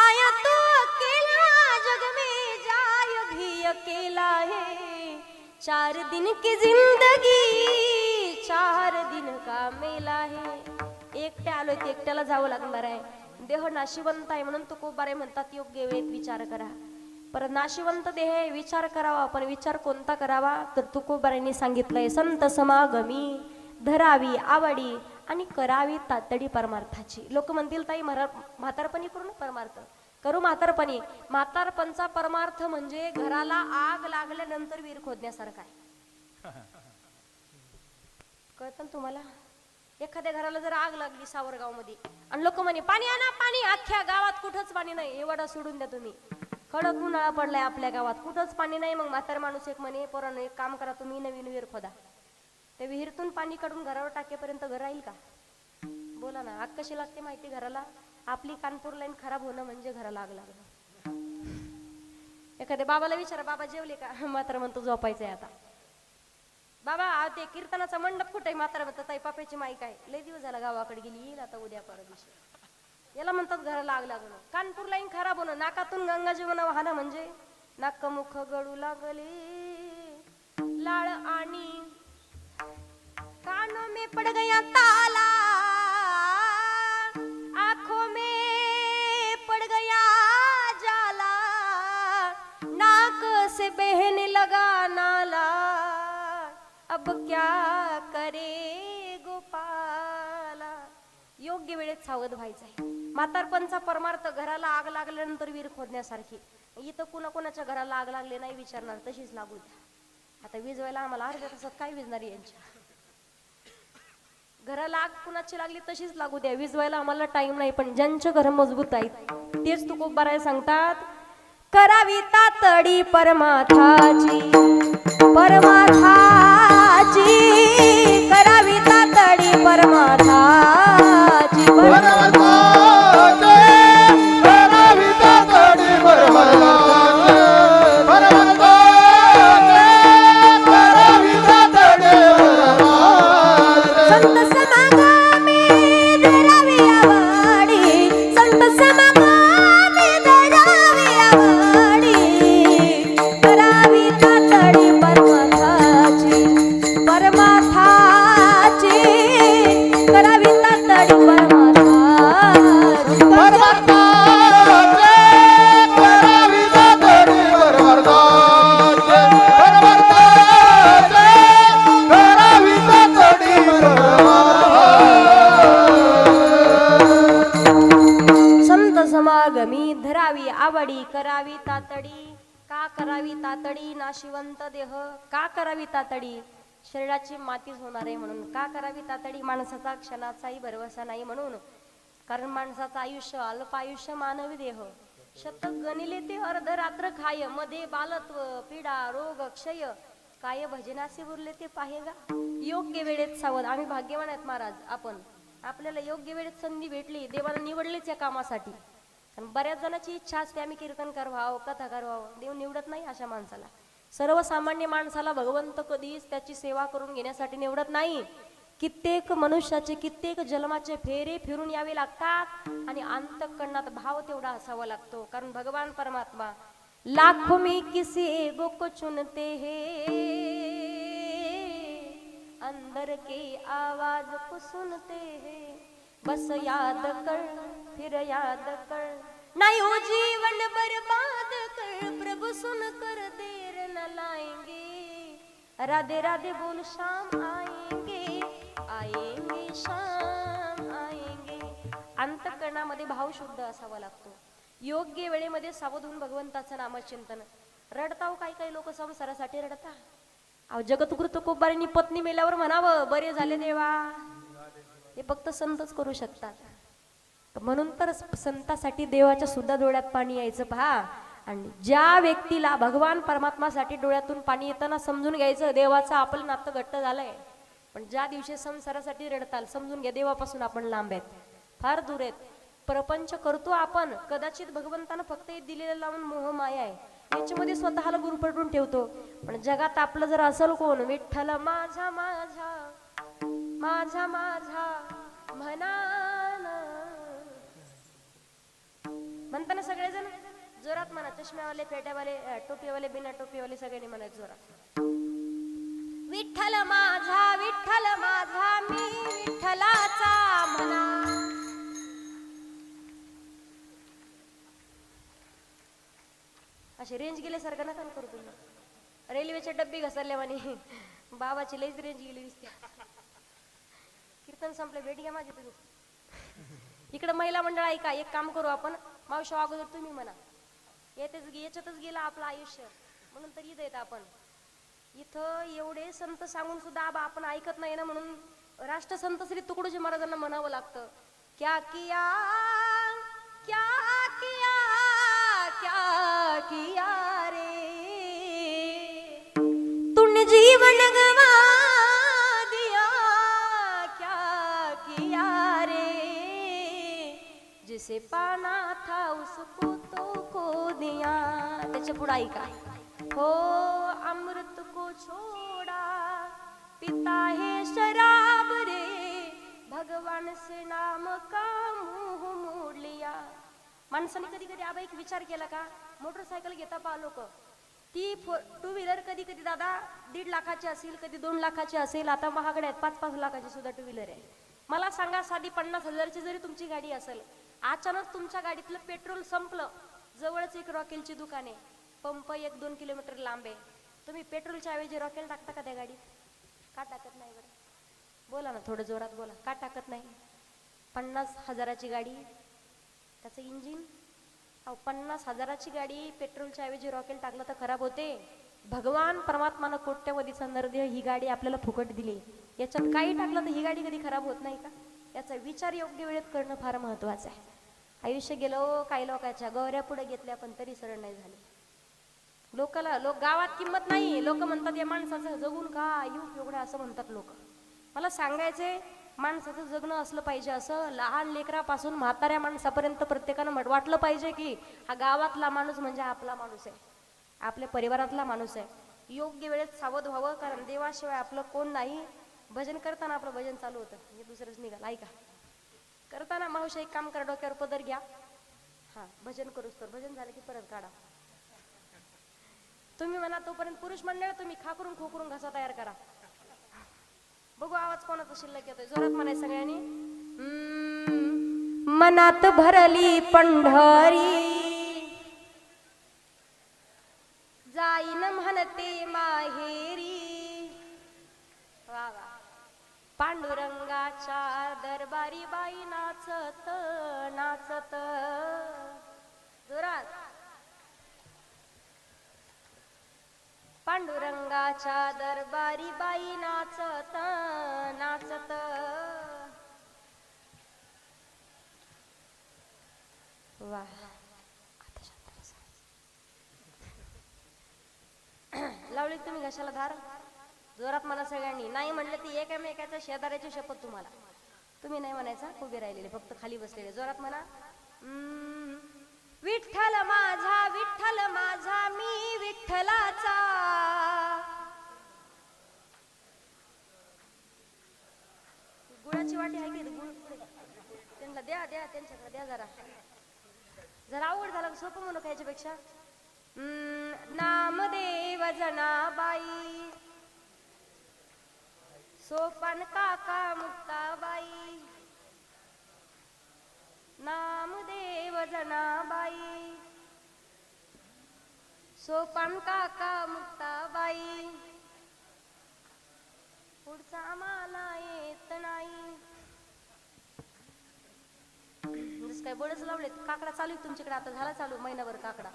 Speaker 1: आया तो अकेला जग में जाय भी अकेला है 4 दिन की जिंदगी 4 दिन का मेला है एकटे आलोय ते एकट्याला जावं लागणार आहे देह नाशिवंत आहे म्हणून तुकोबारे म्हणतात योग्य वेळेत विचार करा पर नाशिवंत देह आहे, विचार करावा पण विचार कोणता करावा तर तुकोबारांनी सांगितलंय संत समागमी धरावी आवडी आणि करावी तातडी परमार्थाची लोक म्हणतील ताई म्हातारपणी करू ना परमार्थ करू म्हातारपणी म्हातारपणचा परमार्थ म्हणजे घराला आग लागल्यानंतर विहीर खोदण्यासारखा आहे कळतं तुम्हाला एखाद्या घराला जर आग लागली सावरगाव मध्ये आणि लोक म्हणे पाणी आणा पाणी अख्ख्या गावात कुठंच पाणी नाही एवढा सोडून द्या तुम्ही कडक उन्हाळा पडलाय आपल्या गावात कुठंच पाणी नाही मग म्हातार माणूस एक म्हणे पोरांनो एक काम करा तुम्ही नवीन विहीर खोदा त्या विहीरतून पाणी काढून घरावर टाकेपर्यंत घर राहील का बोला ना आग कशी लागते माहिती घराला आपली कानपूर लाईन खराब होणं म्हणजे घराला आग लागणं एखाद्या बाबाला विचारा बाबा जेवले का म्हातारा म्हणतो झोपायचंय आता बाबा ते कीर्तनाचा मंडप कुठे म्हातारा म्हणतात ताई पाप्याची माई काय लय दिवस झाला गावाकडे गेली येईल आता उद्या परवा दिवशी याला म्हणतात घराला आग लागणं कानपूर लाईन खराब होणं नाकातून गंगा जीवना वाहणं म्हणजे नाक मुख गळू लागले लाळ आणि कानों में पड़ गया ताला आंखों में पड़ गया जाला नाक से बहने लगा नाला अब क्या करे गोपाला योग्य वेळेत सावध व्हायचंय म्हातारपणचा परमार्थ घराला आग लागल्यानंतर विहीर खोदण्यासारखी इथं कुणाच्या घराला आग लागली नाही विचारणार तशीच लागू द्या आता विजवायला आम्हाला अर्ध्या तासात काय विजणार यांच्या घराला आग कुणाची लागली तशीच लागू द्या विजवायला आम्हाला टाइम नाही पण ज्यांचे घर मजबूत आहेत तेच तुकोबाराय सांगतात करावी तातडी परमार्थाची करावी तातडी परमार्थाची धरावी आवडी करावी तातडी का करावी तातडी नाशिवंत देह का करावी तातडी शरीराची मातीच होणार आहे म्हणून का करावी तातडी माणसाचा क्षणाचाही भरवसा नाही म्हणून कारण माणसाचं आयुष्य अल्प आयुष्य मानवी देह शतक गणिले ते अर्धरात्र खाय मध्ये बालत्व पीडा रोग क्षय काय भजनासे उरले ते पाहेगा योग्य वेळेत सावध आम्ही भाग्यवान आहेत महाराज आपण आपल्याला योग्य वेळेत संधी भेटली देवाला निवडलेच या कामासाठी कारण बऱ्याच जणांची इच्छा असते आम्ही कीर्तनकार व्हावं कथाकार व्हावं देव निवडत नाही अशा माणसाला सर्वसामान्य माणसाला भगवंत कधीच त्याची सेवा करून घेण्यासाठी निवडत नाही कित्येक मनुष्याचे कित्येक जन्माचे फेरे फिरून यावे लागतात आणि अंतःकरणात भाव तेवढा असावा लागतो कारण भगवान परमात्मा लाखों में किसी एगो को चुनते हैं अंदर के आवाज को सुनते हैं बस याद कर फिर याद कर नहीं हो जीवन बर्बाद कर प्रभु सुन कर देर न लाएंगे राधे राधे बोल शाम आएंगे आएंगे शाम आएंगे अंतःकरणामध्ये भाव शुद्ध असावा लागतो योग्य वेळेमध्ये सावध होऊन भगवंताचं नामचिंतन रडताव काही लोक संसारासाठी रडता अहो जगतगुरु तुकोबारांनी पत्नी मेल्यावर म्हणावं बरे झाले देवा हे फक्त संतच करू शकतात म्हणून तर संतासाठी देवाच्या सुद्धा डोळ्यात पाणी यायचं पहा आणि ज्या व्यक्तीला भगवान परमात्मासाठी डोळ्यातून पाणी येताना समजून घ्यायचं देवाचं आपलं नातं घट्ट झालंय पण ज्या दिवशी संसारासाठी रडताल समजून घ्या देवापासून आपण लांब आहेत फार दूर आहेत प्रपंच करतो आपण, कदाचित भगवंतानं फक्त हे दिलेलं लावून मोह माया आहे याच्यामध्ये स्वतःला गुरफटून ठेवतो. पण जगात आपलं जर असेल कोण, विठ्ठल माझा माझा माझा माझा म्हणान, म्हणताना सगळेजण जोरात म्हणा, चष्म्यावाले, फेट्यावाले, टोपीवाले, बिना टोपीवाले सगळ्यांनी म्हणायचं जोरात. विठ्ठल माझा मी विठ्ठलाचा म्हणा. असे रेंज गेल्यासारखं नका करू तुम्ही. रेल्वेचे डब्बे घसरले म्हणे, बाबाची लईच रेंज गेली दिसते. कीर्तन संपलं, भेट घ्या माझी तुम्ही. इकडे महिला मंडळ ऐका, एक काम करू आपण, मावशी अगोदर तुम्ही म्हणा. याच्यातच गेलं आपलं आयुष्य, म्हणून तर इथं येत आपण. इथं एवढे संत सांगून सुद्धा आपण ऐकत नाही ना, म्हणून राष्ट्रसंत श्री तुकडोजी महाराजांना म्हणावं लागतं, क्या किया क्या किया क्या किया रे तूने जीवन गवा दिया, क्या किया रे जिसे पाना था उसको तो को दिया. त्याच्या पुढे ऐका, हो अमृत को छोड़ा पिता है शराब रे, भगवान से नाम का मुंह मोड़ लिया. माणसाने कधी कधी आबा एक विचार केला का, मोटरसायकल घेता पहा लोक, ती टू व्हीलर कधी कधी दादा 1.5 लाखाची असेल, कधी 2 लाखाची असेल, आता महागड्या आहेत 5-5 लाखाची सुद्धा टू व्हीलर आहे. मला सांगा, साधी 50,000ची जरी तुमची गाडी असेल, अचानक तुमच्या गाडीतलं पेट्रोल संपलं, जवळच एक रॉकेलची दुकान आहे, पंप 1-2 किलोमीटर लांब आहे, तुम्ही पेट्रोलच्या ऐवजी रॉकेल टाकता का त्या गाडीत? का टाकत नाही बरं? बोला ना, थोडं जोरात बोला, का टाकत नाही? 50,000ची गाडी, त्याचं इंजिन, 50,000ची गाडी पेट्रोलच्या ऐवजी रॉकेल टाकलं तर खराब होते. भगवान परमात्मानं कोट्यवधीचा नरदेह ही गाडी आपल्याला फुकट दिली, याच्यात काही टाकलं तर ही गाडी कधी खराब होत नाही का? याचा विचार योग्य वेळेत करणं फार महत्वाचं आहे. आयुष्य गेलो काही लोकांच्या गौऱ्या पुढे घेतल्या पण तरी सरळ नाही झाले. लोक गावात किंमत नाही, लोक म्हणतात या माणसाचं जगून का युग एवढं असं म्हणतात लोक. मला सांगायचंय, माणसाचं जगणं असलं पाहिजे, असं लहान लेकरापासून म्हाताऱ्या माणसापर्यंत प्रत्येकानं वाटलं पाहिजे की हा गावातला माणूस म्हणजे आपला माणूस आहे, आपल्या परिवारातला माणूस आहे. योग्य वेळेत सावध व्हावं, कारण देवाशिवाय आपलं कोण नाही. भजन करताना आपलं भजन चालू होतं, हे दुसरंच निघाल. ऐका, करताना मावशी एक काम करा, डोक्यावर पदर घ्या, हा भजन करूच तर, भजन झालं की परत काढा. तुम्ही म्हणा तोपर्यंत पुरुष मंडळ तुम्ही खाकरून खोकरून घसा तयार करा. बघू आवाज कोणाचा शिल्लक येतोय, जोरात म्हणाय सगळ्यांनी. मनात भरली पंढरी जाईन म्हणते माहेरी, वा वा. पांडुरंगाच्या दरबारी बाई नाचत नाचत, जोरात. पांडुरंगाच्या दरबारी बाई नाचत नाचत, वा. लावली तुम्ही घशाला धार, जोरात म्हणा सगळ्यांनी. नाही म्हणलं ती एकमेकाच्या शेजाऱ्याची शपथ तुम्हाला. तुम्ही नाही म्हणायचा, उभे राहिलेले फक्त खाली बसलेले. जोरात म्हणा, विठ्ठल माझा मी विठ्ठलाचा. गुळाची वाटी आहे की गुळ, त्यांना द्या द्या, त्यांच्याकडे द्या जरा. जरा आवड झाला सोपं म्हणून खायच्यापेक्षा. नामदेव जनाबाई, सोपान काका मुक्ताबाई, नामदेव जनाबाई, सोपान काका मुक्ताबाई, पुढचा आम्हाला येत नाही. जसं काय बळच लावले. काकडा चालू आहे तुमच्याकडे, आता झाला चालू महिनाभर काकडा.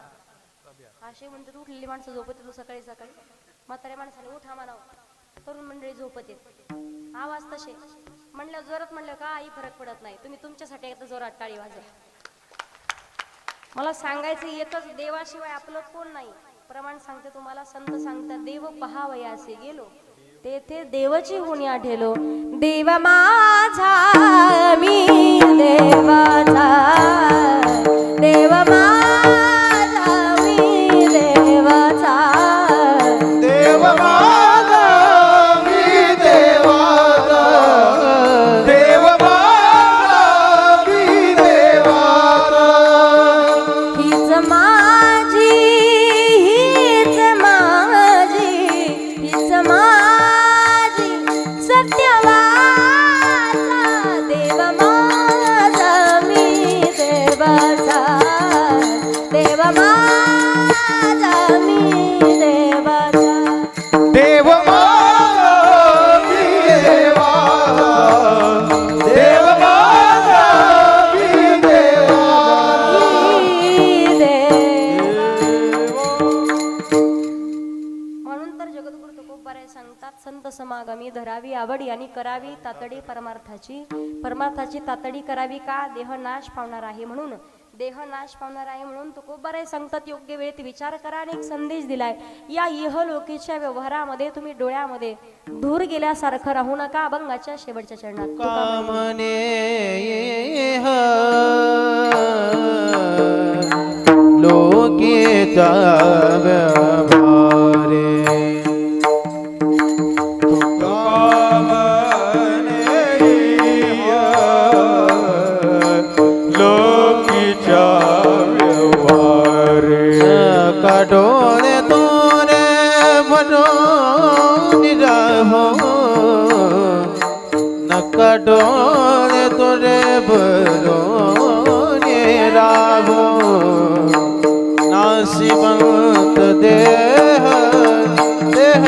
Speaker 1: असे म्हणतात उठलेली माणसं झोपत येतो सकाळी सकाळी, म्हाताऱ्या माणसाने उठा म्हणावं, तरुण मंडळी झोपत येत. आवाज तसे म्हणलं, जोरात म्हणलं काही फरक पडत नाही. तुम्ही तुमच्यासाठी एकदा जोरात टाळी वाजवा. मला सांगायचं एकच, देवाशिवाय आपलं कोण नाही. प्रमाण सांगते तुम्हाला, संत सांगतात, देव पहावयासे गेलो तेथे देवची होणी आढेलो. देव माझा मी देवाचा बरे सांगतात संत समागमी धरावी आवडी आणि करावी तातडी परमार्थाची तातडी करावी का देह नाश पावणार आहे म्हणून तुकोबाराय सांगतात योग्य वेळेत विचार करा आणि एक संदेश दिलाय या इहलोकीच्या व्यवहारामध्ये तुम्ही डोळ्यामध्ये धूर गेल्यासारखं राहू नका अभंगाच्या शेवटच्या चरणात तुका म्हणे,
Speaker 2: लोकीचा व्यवहारे
Speaker 3: लोकीच्या व्यवहारे
Speaker 2: काडोळे तोरे भरून राहो नका डोळे तोरे भरून राहो नासिवंत देह देह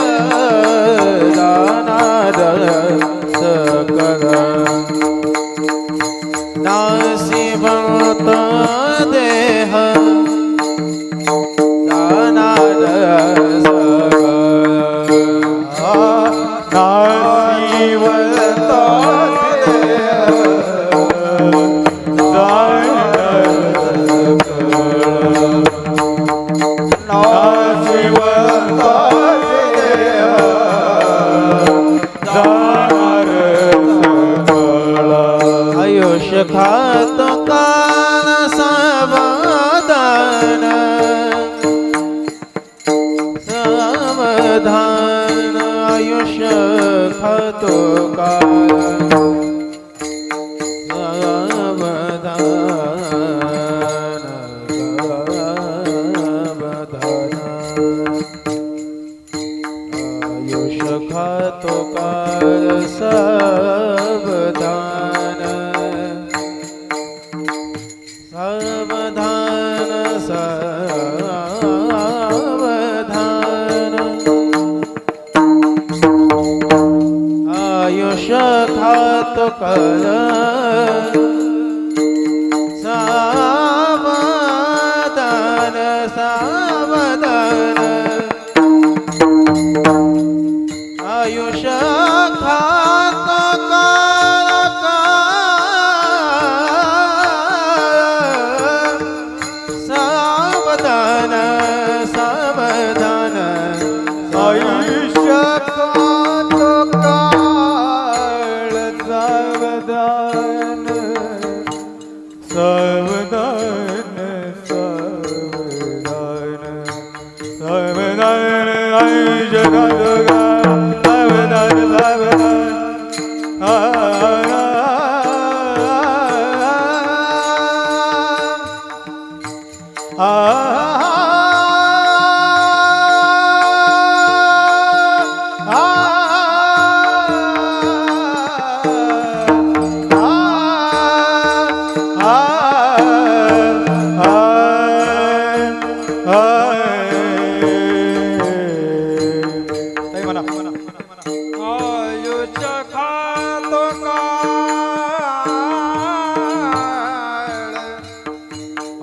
Speaker 2: जाणार सकळ नासिवंत देह जाणार सकळ
Speaker 3: नासिवंत
Speaker 2: आयुष्य खातो काल सावधान सावधान आयुष्य खातो काल सावधान सावधान आयुष्य खातो काल सावधान सावधान सावधान आयुष्य खातो काल सावधान सावधान आयुष्य खातो काल सावधान सावधान
Speaker 3: आयुष्य खातो काळ सावधान सावधान सावधान सावधान आयुष्य खातो काळ सावधान
Speaker 2: आयुष्य खातो काळ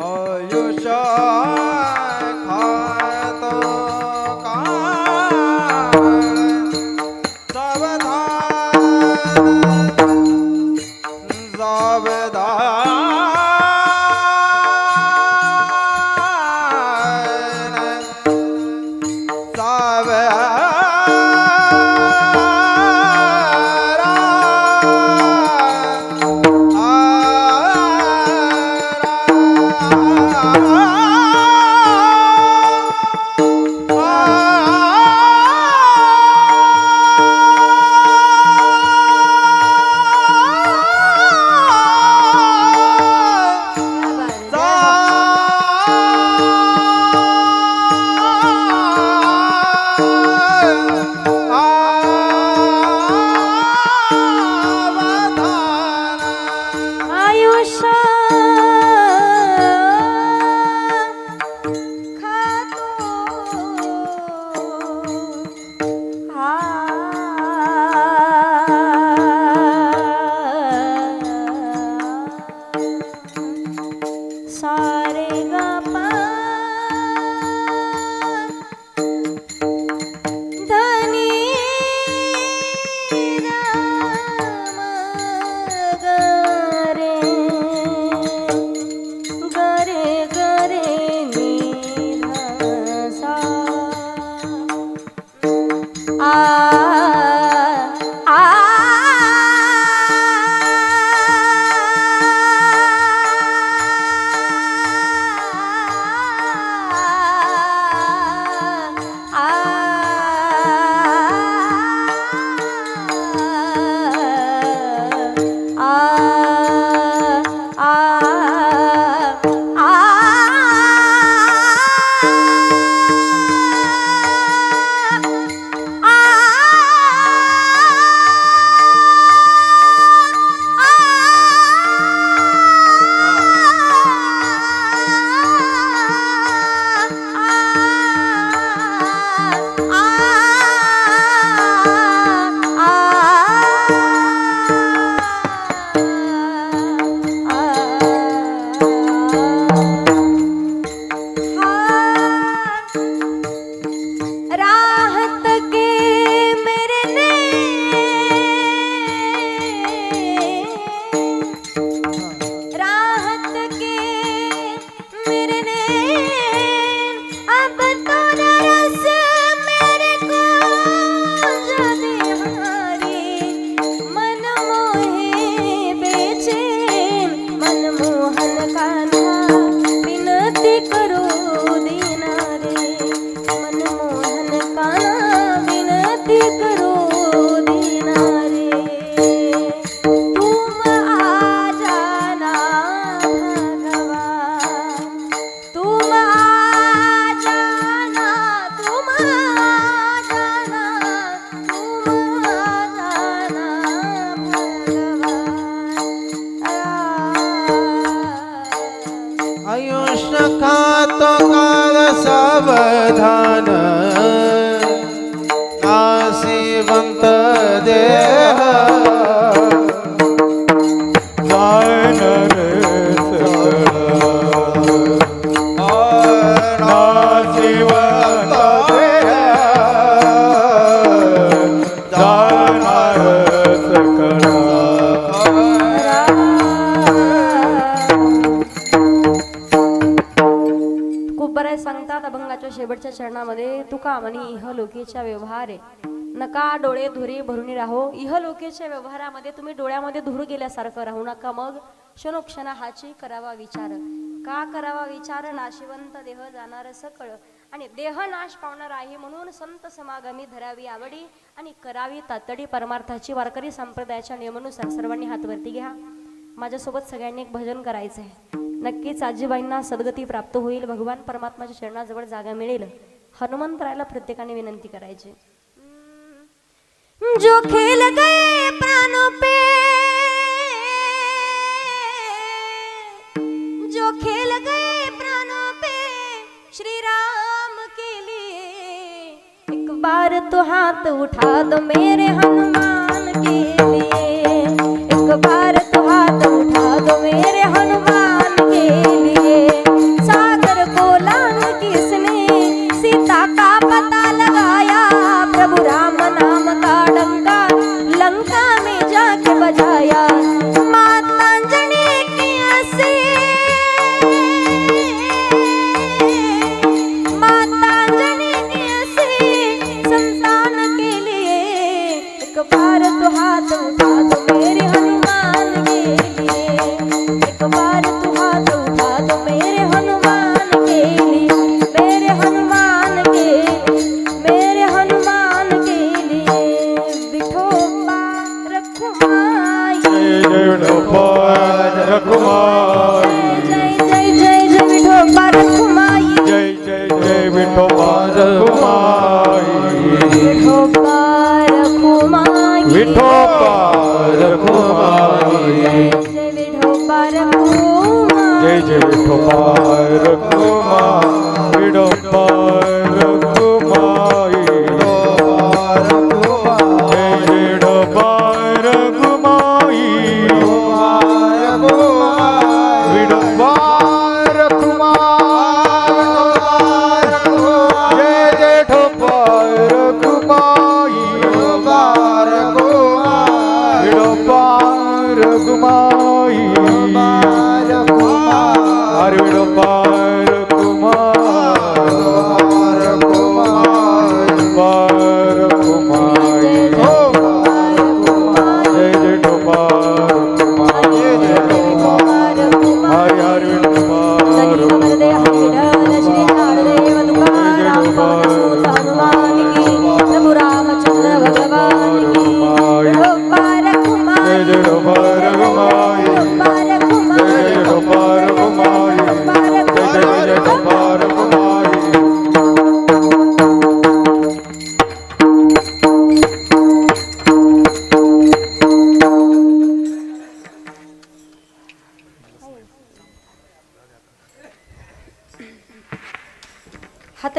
Speaker 2: आयुष्य खातो काळ
Speaker 1: राहत के मेरे राहत के मेरे नैन अब तो रस मेरे को जदे हारे मन मोहे बेचैन मनमोहन कान्हा विनती करो दीना रे मनमोहन कान्हा विनती करो दीना रे तुम आ जाना भगवान तुम आ जाना तुम आ जाना तुम आ जाना भगवान
Speaker 2: आयुष्य खातो काल सावधान नासिवंत देह
Speaker 3: जाण रे सकळ नाशिवंत देह जाणार सकळ
Speaker 1: खूप बऱ्याच सांगतात अभंगाच्या शेवटच्या चरणामध्ये तुका म्हणी इहलोकीच्या व्यवहारे नका डोळे धुरी भरून राहो इहलोकीच्या व्यवहारामध्ये तुम्ही डोळ्यामध्ये धुर गेल्यासारखं राहू नका मग क्षणोक्षणा हाची करावा विचार का करावा विचार नाशिवंत देह जाणार सकळ आणि देह नाश पावणार आहे म्हणून संत समागमी धरावी आवडी आणि करावी तातडी परमार्थाची वारकरी संप्रदायाच्या नियमानुसार सर्वांनी हातवरती घ्या माझ्यासोबत सगळ्यांनी एक भजन करायचं आहे नक्कीच आजीबाईंना सद्गती प्राप्त होईल भगवान परमात्माच्या चरणाजवळ जागा मिळेल हनुमंतरायला प्रत्येकाने विनंती करायची जो खेल गए प्राणों पे जो खेल गए प्राणों पे श्री राम के लिए एक बार तो हाथ उठा दो मेरे हनुमान के लिए एक बार तो हाथ उठा दो मेरे हनुमान के लिए सागर को लांग किसने सीता का पता लगाया प्रभु राम नाम का डंका लंका में जाके बजाया माता अंजनी की हंसी माता अंजनी की हंसी संतान के लिए एक बार तो हाथ उठा दो मेरे हनुमान के लिए एक बार तो हाथ उठा दो मेरे हनुमान के लिए मेरे हनुमान के लिए विठोबा रखुमाई
Speaker 3: जय रखुमाई
Speaker 1: जय जय जय जय विठोबा रखुमाई
Speaker 3: जय जय जय विठोबा रखुमाई
Speaker 1: विठोबा रखुमाई
Speaker 3: विठोबा रखुमाई
Speaker 1: जय विठोबा रखुमाई
Speaker 3: जय जय विठोबा रखुमाई विठोबा रखुमाई जय विठोबा रखुमाई विठोबा रखुमाई जय जय विठोबा रखुमाई विठोबा रखुमाई हरे विठोबा रखुमाई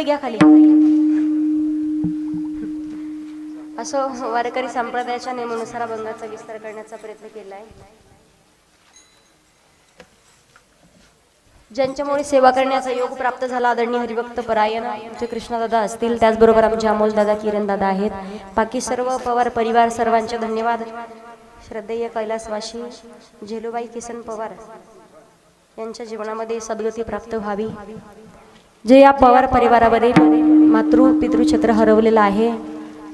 Speaker 1: घ्या खाली. असं वारकरी संप्रदायाच्या नियमानुसार अभंगाचा विस्तार करण्याचा प्रयत्न केला आहे. ज्यांच्यामुळे सेवा करण्याचा योग प्राप्त झाला आदरणीय हरिभक्त परायण आमचे कृष्णदादा असतील, त्याचबरोबर आमचे अमोल दादा, किरण दादा आहेत. बाकी सर्व पवार परिवार सर्वांचे धन्यवाद. श्रद्धेय कैलासवासी झेलूबाई किसन पवार यांच्या जीवनामध्ये सद्गती प्राप्त व्हावी. जे या पवार परिवारामध्ये पितृछत्र हरवलेलं आहे,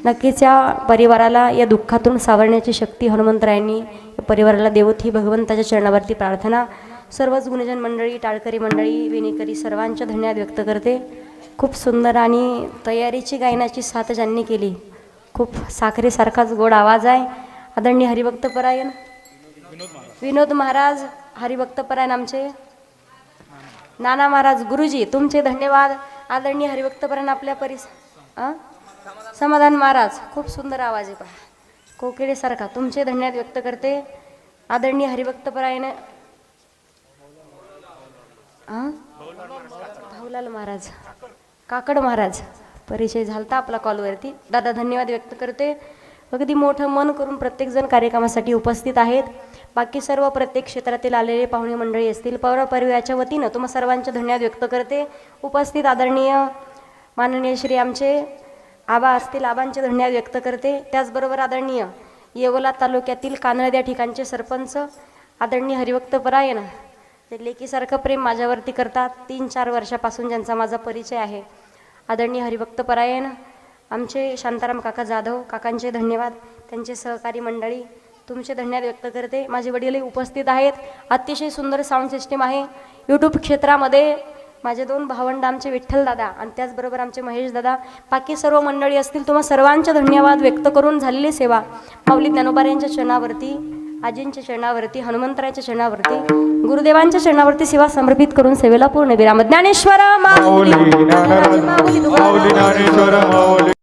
Speaker 1: नक्कीच या परिवाराला या दुःखातून सावरण्याची शक्ती हनुमंतरायांनी या परिवाराला देवोत ही भगवंताच्या चरणावरती प्रार्थना. सर्वच गुणजन मंडळी, टाळकरी मंडळी, विणेकरी सर्वांच्या धन्यवाद व्यक्त करते. खूप सुंदर आणि तयारीची गायनाची साथ ज्यांनी केली, खूप साखरेसारखाच गोड आवाज आहे. आदरणीय हरिभक्त परायण विनोद महाराज, हरिभक्त परायण आमचे नाना महाराज गुरुजी, तुमचे धन्यवाद. आदरणीय हरिभक्त परायण आपल्या समाधान महाराज, खूप सुंदर आवाज आहे पहा, कोकिळेसारखा, तुमचे धन्यवाद व्यक्त करते. आदरणीय हरिभक्त परायण भाऊलाल महाराज, काकड महाराज, परिचय झालता आपला कॉलवरती. दादा धन्यवाद व्यक्त करते. अगदी मोठं मन करून प्रत्येकजण कार्यक्रमासाठी उपस्थित आहेत. बाकी सर्व प्रत्येक क्षेत्रातील आलेले पाहुणे मंडळी असतील, पवार परिवाराच्या वतीनं तुम्हा सर्वांचे धन्यवाद व्यक्त करते. उपस्थित आदरणीय माननीय श्री आमचे आबा असतील, आबांचे धन्यवाद व्यक्त करते. त्याचबरोबर आदरणीय येवला तालुक्यातील कानड या ठिकाणचे सरपंच आदरणीय हरिभक्त परायण, ते लेकीसारखं प्रेम माझ्यावरती करतात. 3-4 वर्षापासून ज्यांचा माझा परिचय आहे. आदरणीय हरिभक्त परायण आमचे शांताराम काका जाधव, काकांचे धन्यवाद. त्यांचे सहकारी मंडळी, तुमचे धन्यवाद व्यक्त करते. माझे वडीलही उपस्थित आहेत. अतिशय सुंदर साऊंड सिस्टीम आहे. यूट्यूब क्षेत्रामध्ये माझे 2 भावंड, आमचे विठ्ठल दादा आणि त्याचबरोबर आमचे महेश दादा, बाकी सर्व मंडळी असतील, तुम्हा सर्वांचे धन्यवाद व्यक्त करून झालेली सेवा माऊली ज्ञानोबाऱ्यांच्या चरणावरती, आजींच्या चरणावरती, हनुमंतरायांच्या चरणावरती, गुरुदेवांच्या चरणावरती सेवा समर्पित करून सेवेला पूर्ण विराम. ज्ञानेश्वर माऊली,
Speaker 3: माऊली ज्ञानेश्वर माऊली.